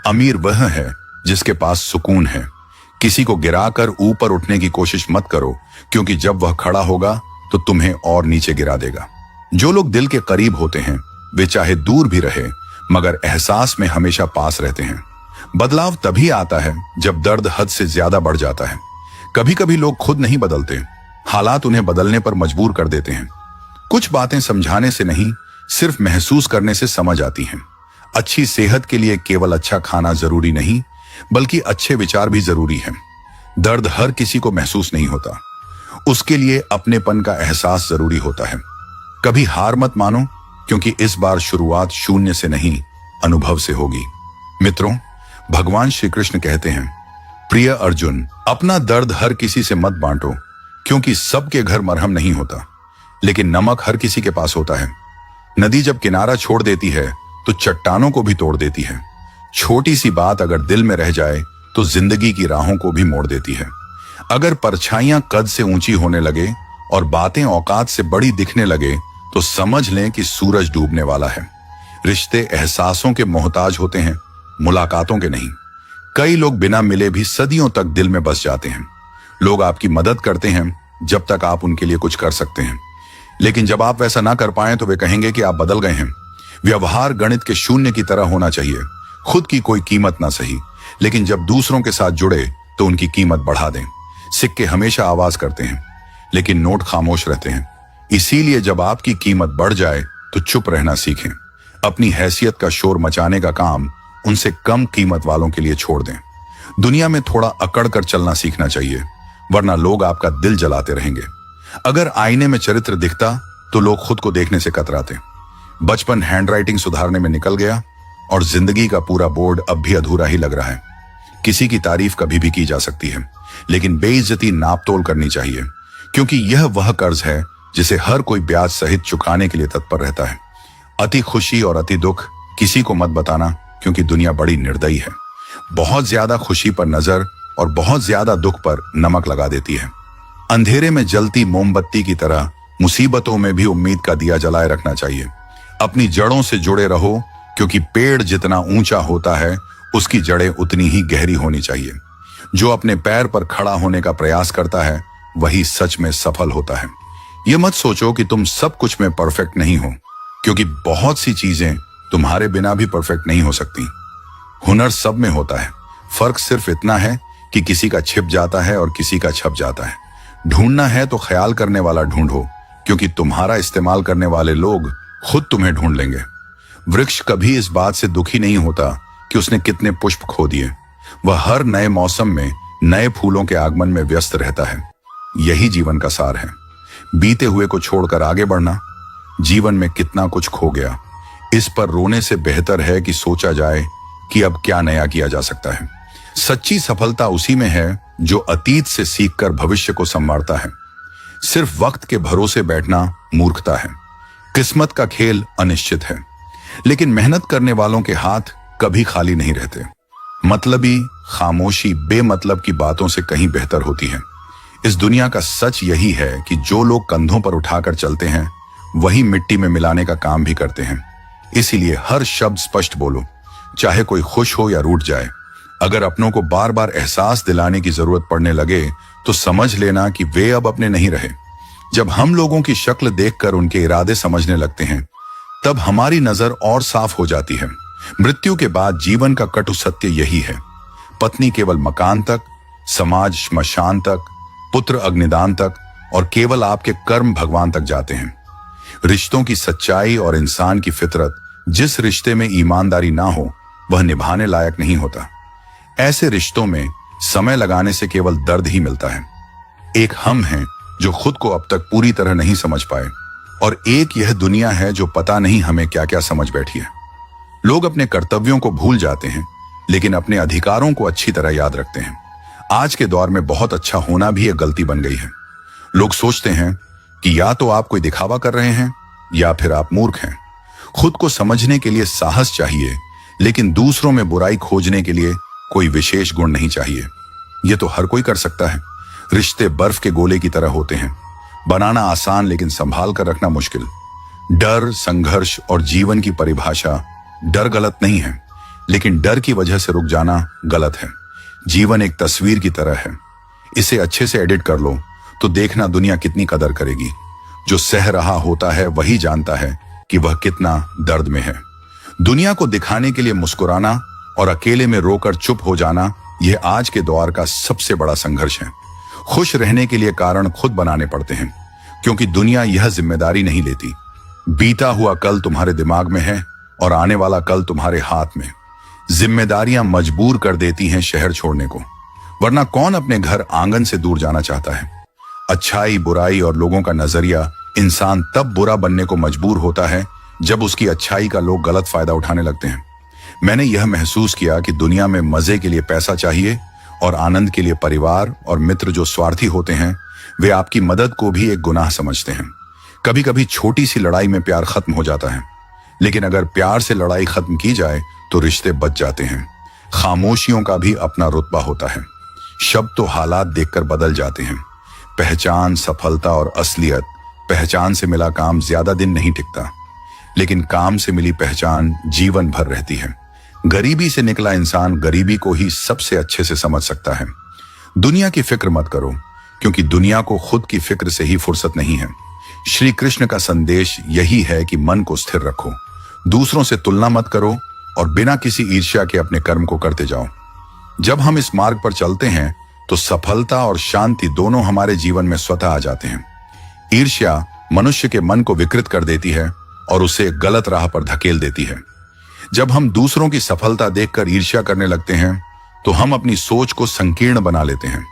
अमीर वह है जिसके पास सुकून है। किसी को गिराकर ऊपर उठने की कोशिश मत करो, क्योंकि जब वह खड़ा होगा तो तुम्हें और नीचे गिरा देगा। जो लोग दिल के करीब होते हैं, वे चाहे दूर भी रहे, मगर एहसास में हमेशा पास रहते हैं। बदलाव तभी आता है जब दर्द हद से ज्यादा बढ़ जाता है। कभी कभी लोग खुद नहीं बदलते, हालात उन्हें बदलने पर मजबूर कर देते हैं। कुछ बातें समझाने से नहीं, सिर्फ महसूस करने से समझ आती हैं। अच्छी सेहत के लिए केवल अच्छा खाना जरूरी नहीं, बल्कि अच्छे विचार भी जरूरी हैं। दर्द हर किसी को महसूस नहीं होता, उसके लिए अपनेपन का एहसास जरूरी होता है। कभी हार मत मानो, क्योंकि इस बार शुरुआत शून्य से नहीं, अनुभव से होगी। मित्रों, भगवान श्री कृष्ण कहते हैं, प्रिय अर्जुन, अपना दर्द हर किसी से मत बांटो, क्योंकि सबके घर मरहम नहीं होता, लेकिन नमक हर किसी के पास होता है। नदी जब किनारा छोड़ देती है तो चट्टानों को भी तोड़ देती है। छोटी सी बात अगर दिल में रह जाए तो जिंदगी की राहों को भी मोड़ देती है। अगर परछाइयां कद से ऊंची होने लगे और बातें औकात से बड़ी दिखने लगे, तो समझ लें कि सूरज डूबने वाला है। रिश्ते एहसासों के मोहताज होते हैं, मुलाकातों के नहीं। कई लोग बिना मिले भी सदियों तक दिल में बस जाते हैं। लोग आपकी मदद करते हैं जब तक आप उनके लिए कुछ कर सकते हैं, लेकिन जब आप वैसा ना कर पाए तो वे कहेंगे कि आप बदल गए हैं। व्यवहार गणित के शून्य की तरह होना चाहिए। खुद की कोई कीमत ना सही, लेकिन जब दूसरों के साथ जुड़े तो उनकी कीमत बढ़ा दें। सिक्के हमेशा आवाज करते हैं, लेकिन नोट खामोश रहते हैं। इसीलिए जब आपकी कीमत बढ़ जाए तो चुप रहना सीखें। अपनी हैसियत का शोर मचाने का काम उनसे कम कीमत वालों के लिए छोड़ दें। दुनिया में थोड़ा अकड़ कर चलना सीखना चाहिए, वरना लोग आपका दिल जलाते रहेंगे। अगर आईने में चरित्र दिखता तो लोग खुद को देखने से कतराते। बचपन हैंडराइटिंग सुधारने में निकल गया और जिंदगी का पूरा बोर्ड अब भी अधूरा ही लग रहा है। किसी की तारीफ कभी भी की जा सकती है, लेकिन बेइज्जती नापतोल करनी चाहिए, क्योंकि यह वह कर्ज है जिसे हर कोई ब्याज सहित चुकाने के लिए तत्पर रहता है। अति खुशी और अति दुख किसी को मत बताना, क्योंकि दुनिया बड़ी निर्दयी है। बहुत ज्यादा खुशी पर नजर और बहुत ज्यादा दुख पर नमक लगा देती है। अंधेरे में जलती मोमबत्ती की तरह मुसीबतों में भी उम्मीद का दिया जलाए रखना चाहिए। अपनी जड़ों से जुड़े रहो, क्योंकि पेड़ जितना ऊंचा होता है उसकी जड़ें उतनी ही गहरी होनी चाहिए। जो अपने पैर पर खड़ा होने का प्रयास करता है वही सच में सफल होता है। यह मत सोचो कि तुम सब कुछ में परफेक्ट नहीं हो, क्योंकि बहुत सी चीजें तुम्हारे बिना भी परफेक्ट नहीं हो सकती। हुनर सब में होता है, फर्क सिर्फ इतना है कि किसी का छिप जाता है और किसी का छप जाता है। ढूंढना है तो ख्याल करने वाला ढूंढो, क्योंकि तुम्हारा इस्तेमाल करने वाले लोग खुद तुम्हें ढूंढ लेंगे। वृक्ष कभी इस बात से दुखी नहीं होता कि उसने कितने पुष्प खो दिए। वह हर नए मौसम में नए फूलों के आगमन में व्यस्त रहता है। यही जीवन का सार है। बीते हुए को छोड़कर आगे बढ़ना। जीवन में कितना कुछ खो गया, इस पर रोने से बेहतर है कि सोचा जाए कि अब क्या नया किया जा सकता है। सच्ची सफलता उसी में है जो अतीत से सीखकर भविष्य को संवारता है। सिर्फ वक्त के भरोसे बैठना मूर्खता है। किस्मत का खेल अनिश्चित है, लेकिन मेहनत करने वालों के हाथ कभी खाली नहीं रहते। मतलबी खामोशी बेमतलब की बातों से कहीं बेहतर होती है। इस दुनिया का सच यही है कि जो लोग कंधों पर उठाकर चलते हैं वही मिट्टी में मिलाने का काम भी करते हैं। इसीलिए हर शब्द स्पष्ट बोलो, चाहे कोई खुश हो या रूठ जाए। अगर अपनों को बार बार एहसास दिलाने की जरूरत पड़ने लगे तो समझ लेना कि वे अब अपने नहीं रहे। जब हम लोगों की शक्ल देखकर उनके इरादे समझने लगते हैं, तब हमारी नजर और साफ हो जाती है। मृत्यु के बाद जीवन का कटु सत्य यही है। पत्नी केवल मकान तक, समाज श्मशान तक, पुत्र अग्निदान तक और केवल आपके कर्म भगवान तक जाते हैं। रिश्तों की सच्चाई और इंसान की फितरत, जिस रिश्ते में ईमानदारी ना हो वह निभाने लायक नहीं होता। ऐसे रिश्तों में समय लगाने से केवल दर्द ही मिलता है। एक हम हैं जो खुद को अब तक पूरी तरह नहीं समझ पाए, और एक यह दुनिया है जो पता नहीं हमें क्या क्या समझ बैठी है। लोग अपने कर्तव्यों को भूल जाते हैं, लेकिन अपने अधिकारों को अच्छी तरह याद रखते हैं। आज के दौर में बहुत अच्छा होना भी एक गलती बन गई है। लोग सोचते हैं कि या तो आप कोई दिखावा कर रहे हैं या फिर आप मूर्ख हैं। खुद को समझने के लिए साहस चाहिए, लेकिन दूसरों में बुराई खोजने के लिए कोई विशेष गुण नहीं चाहिए। यह तो हर कोई कर सकता है। रिश्ते बर्फ के गोले की तरह होते हैं, बनाना आसान लेकिन संभाल कर रखना मुश्किल। डर, संघर्ष और जीवन की परिभाषा, डर गलत नहीं है, लेकिन डर की वजह से रुक जाना गलत है। जीवन एक तस्वीर की तरह है, इसे अच्छे से एडिट कर लो तो देखना दुनिया कितनी कदर करेगी। जो सह रहा होता है वही जानता है कि वह कितना दर्द में है। दुनिया को दिखाने के लिए मुस्कुराना और अकेले में रोकर चुप हो जाना, यह आज के दौर का सबसे बड़ा संघर्ष है। खुश रहने के लिए कारण खुद बनाने पड़ते हैं, क्योंकि दुनिया यह जिम्मेदारी नहीं लेती। बीता हुआ कल तुम्हारे दिमाग में है और आने वाला कल तुम्हारे हाथ में। जिम्मेदारियां मजबूर कर देती हैं शहर छोड़ने को, वरना कौन अपने घर आंगन से दूर जाना चाहता है। अच्छाई, बुराई और लोगों का नजरिया, इंसान तब बुरा बनने को मजबूर होता है जब उसकी अच्छाई का लोग गलत फायदा उठाने लगते हैं। मैंने यह महसूस किया कि दुनिया में मजे के लिए पैसा चाहिए और आनंद के लिए परिवार और मित्र जो स्वार्थी होते हैं वे आपकी मदद को भी एक गुनाह समझते हैं। कभी कभी छोटी सी लड़ाई में प्यार खत्म हो जाता है, लेकिन अगर प्यार से लड़ाई खत्म की जाए तो रिश्ते बच जाते हैं। खामोशियों का भी अपना रुतबा होता है। शब्द तो हालात देखकर बदल जाते हैं। पहचान, सफलता और असलियत पहचान से मिला काम ज्यादा दिन नहीं टिकता, लेकिन काम से मिली पहचान जीवन भर रहती है। गरीबी से निकला इंसान गरीबी को ही सबसे अच्छे से समझ सकता है। दुनिया की फिक्र मत करो, क्योंकि दुनिया को खुद की फिक्र से ही फुर्सत नहीं है। श्री कृष्ण का संदेश यही है कि मन को स्थिर रखो, दूसरों से तुलना मत करो और बिना किसी ईर्ष्या के अपने कर्म को करते जाओ। जब हम इस मार्ग पर चलते हैं तो सफलता और शांति दोनों हमारे जीवन में स्वतः आ जाते हैं। ईर्ष्या मनुष्य के मन को विकृत कर देती है और उसे गलत राह पर धकेल देती है। जब हम दूसरों की सफलता देखकर ईर्ष्या करने लगते हैं तो हम अपनी सोच को संकीर्ण बना लेते हैं।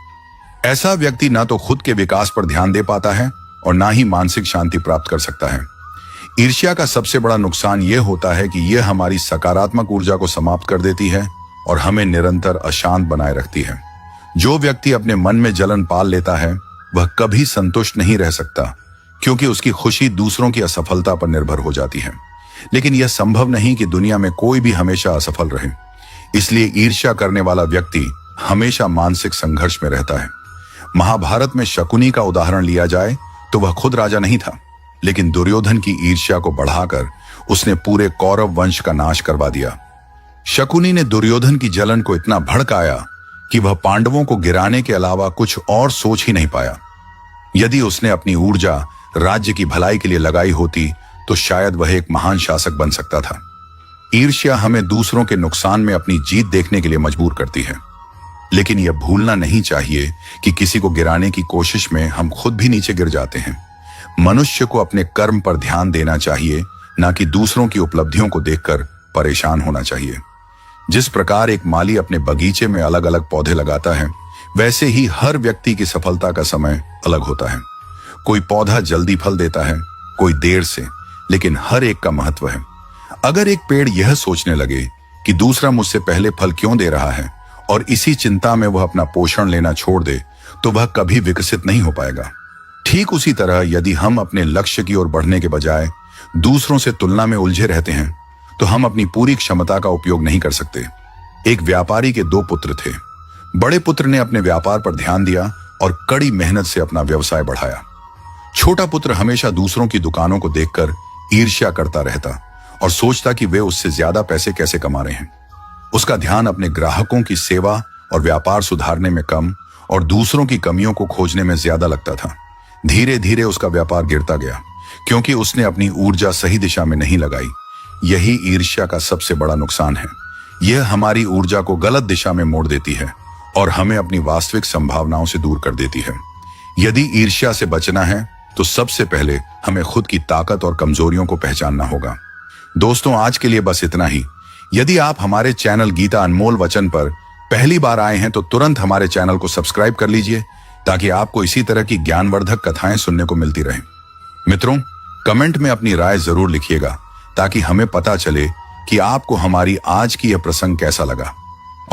ऐसा व्यक्ति ना तो खुद के विकास पर ध्यान दे पाता है और ना ही मानसिक शांति प्राप्त कर सकता है। ईर्ष्या का सबसे बड़ा नुकसान यह होता है कि यह हमारी सकारात्मक ऊर्जा को समाप्त कर देती है और हमें निरंतर अशांत बनाए रखती है। जो व्यक्ति अपने मन में जलन पाल लेता है वह कभी संतुष्ट नहीं रह सकता, क्योंकि उसकी खुशी दूसरों की असफलता पर निर्भर हो जाती है। लेकिन यह संभव नहीं कि दुनिया में कोई भी हमेशा असफल रहे। इसलिए ईर्ष्या करने वाला व्यक्ति हमेशा मानसिक संघर्ष में रहता है। महाभारत में शकुनी का उदाहरण लिया जाए तो वह खुद राजा नहीं था, लेकिन दुर्योधन की ईर्ष्या को बढ़ाकर उसने पूरे कौरव वंश का नाश करवा दिया। शकुनी ने दुर्योधन की जलन को इतना भड़काया कि वह पांडवों को गिराने के अलावा कुछ और सोच ही नहीं पाया। यदि उसने अपनी ऊर्जा राज्य की भलाई के लिए लगाई होती तो शायद वह एक महान शासक बन सकता था। ईर्ष्या हमें दूसरों के नुकसान में अपनी जीत देखने के लिए मजबूर करती है, लेकिन यह भूलना नहीं चाहिए कि किसी को गिराने की कोशिश में हम खुद भी नीचे गिर जाते हैं। मनुष्य को अपने कर्म पर ध्यान देना चाहिए, ना कि दूसरों की उपलब्धियों को देखकर परेशान होना चाहिए। जिस प्रकार एक माली अपने बगीचे में अलग अलग पौधे लगाता है, वैसे ही हर व्यक्ति की सफलता का समय अलग होता है। कोई पौधा जल्दी फल देता है, कोई देर से, लेकिन हर एक का महत्व है। अगर एक पेड़ यह सोचने लगे कि दूसरा मुझसे पहले फल क्यों दे रहा है और इसी चिंता में वह अपना पोषण लेना छोड़ दे, तो वह कभी विकसित नहीं हो पाएगा। ठीक उसी तरह यदि हम अपने लक्ष्य की ओर बढ़ने के बजाय दूसरों से तुलना में उलझे रहते हैं तो हम अपनी पूरी क्षमता का उपयोग नहीं कर सकते। एक व्यापारी के 2 पुत्र थे। बड़े पुत्र ने अपने व्यापार पर ध्यान दिया और कड़ी मेहनत से अपना व्यवसाय बढ़ाया। छोटा पुत्र हमेशा दूसरों की दुकानों को देखकर ईर्ष्या करता रहता और सोचता कि वे उससे ज्यादा पैसे कैसे कमा रहे हैं। उसका ध्यान अपने ग्राहकों की सेवा और व्यापार सुधारने में कम और दूसरों की कमियों को खोजने में ज्यादा लगता था। धीरे धीरे उसका व्यापार गिरता गया, क्योंकि उसने अपनी ऊर्जा सही दिशा में नहीं लगाई। यही ईर्ष्या का सबसे बड़ा नुकसान है। यह हमारी ऊर्जा को गलत दिशा में मोड़ देती है और हमें अपनी वास्तविक संभावनाओं से दूर कर देती है। यदि ईर्ष्या से बचना है तो सबसे पहले हमें खुद की ताकत और कमजोरियों को पहचानना होगा। दोस्तों, आज के लिए बस इतना ही। यदि आप हमारे चैनल गीता अनमोल वचन पर पहली बार आए हैं तो तुरंत हमारे चैनल को सब्सक्राइब कर लीजिए, ताकि आपको इसी तरह की ज्ञानवर्धक कथाएं सुनने को मिलती रहें। मित्रों, कमेंट में अपनी राय जरूर लिखिएगा, ताकि हमें पता चले कि आपको हमारी आज की यह प्रसंग कैसा लगा।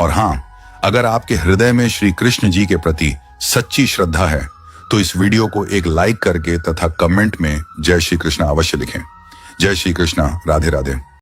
और हाँ, अगर आपके हृदय में श्री कृष्ण जी के प्रति सच्ची श्रद्धा है तो इस वीडियो को एक लाइक करके तथा कमेंट में जय श्री कृष्ण अवश्य लिखें। जय श्री कृष्ण। राधे राधे।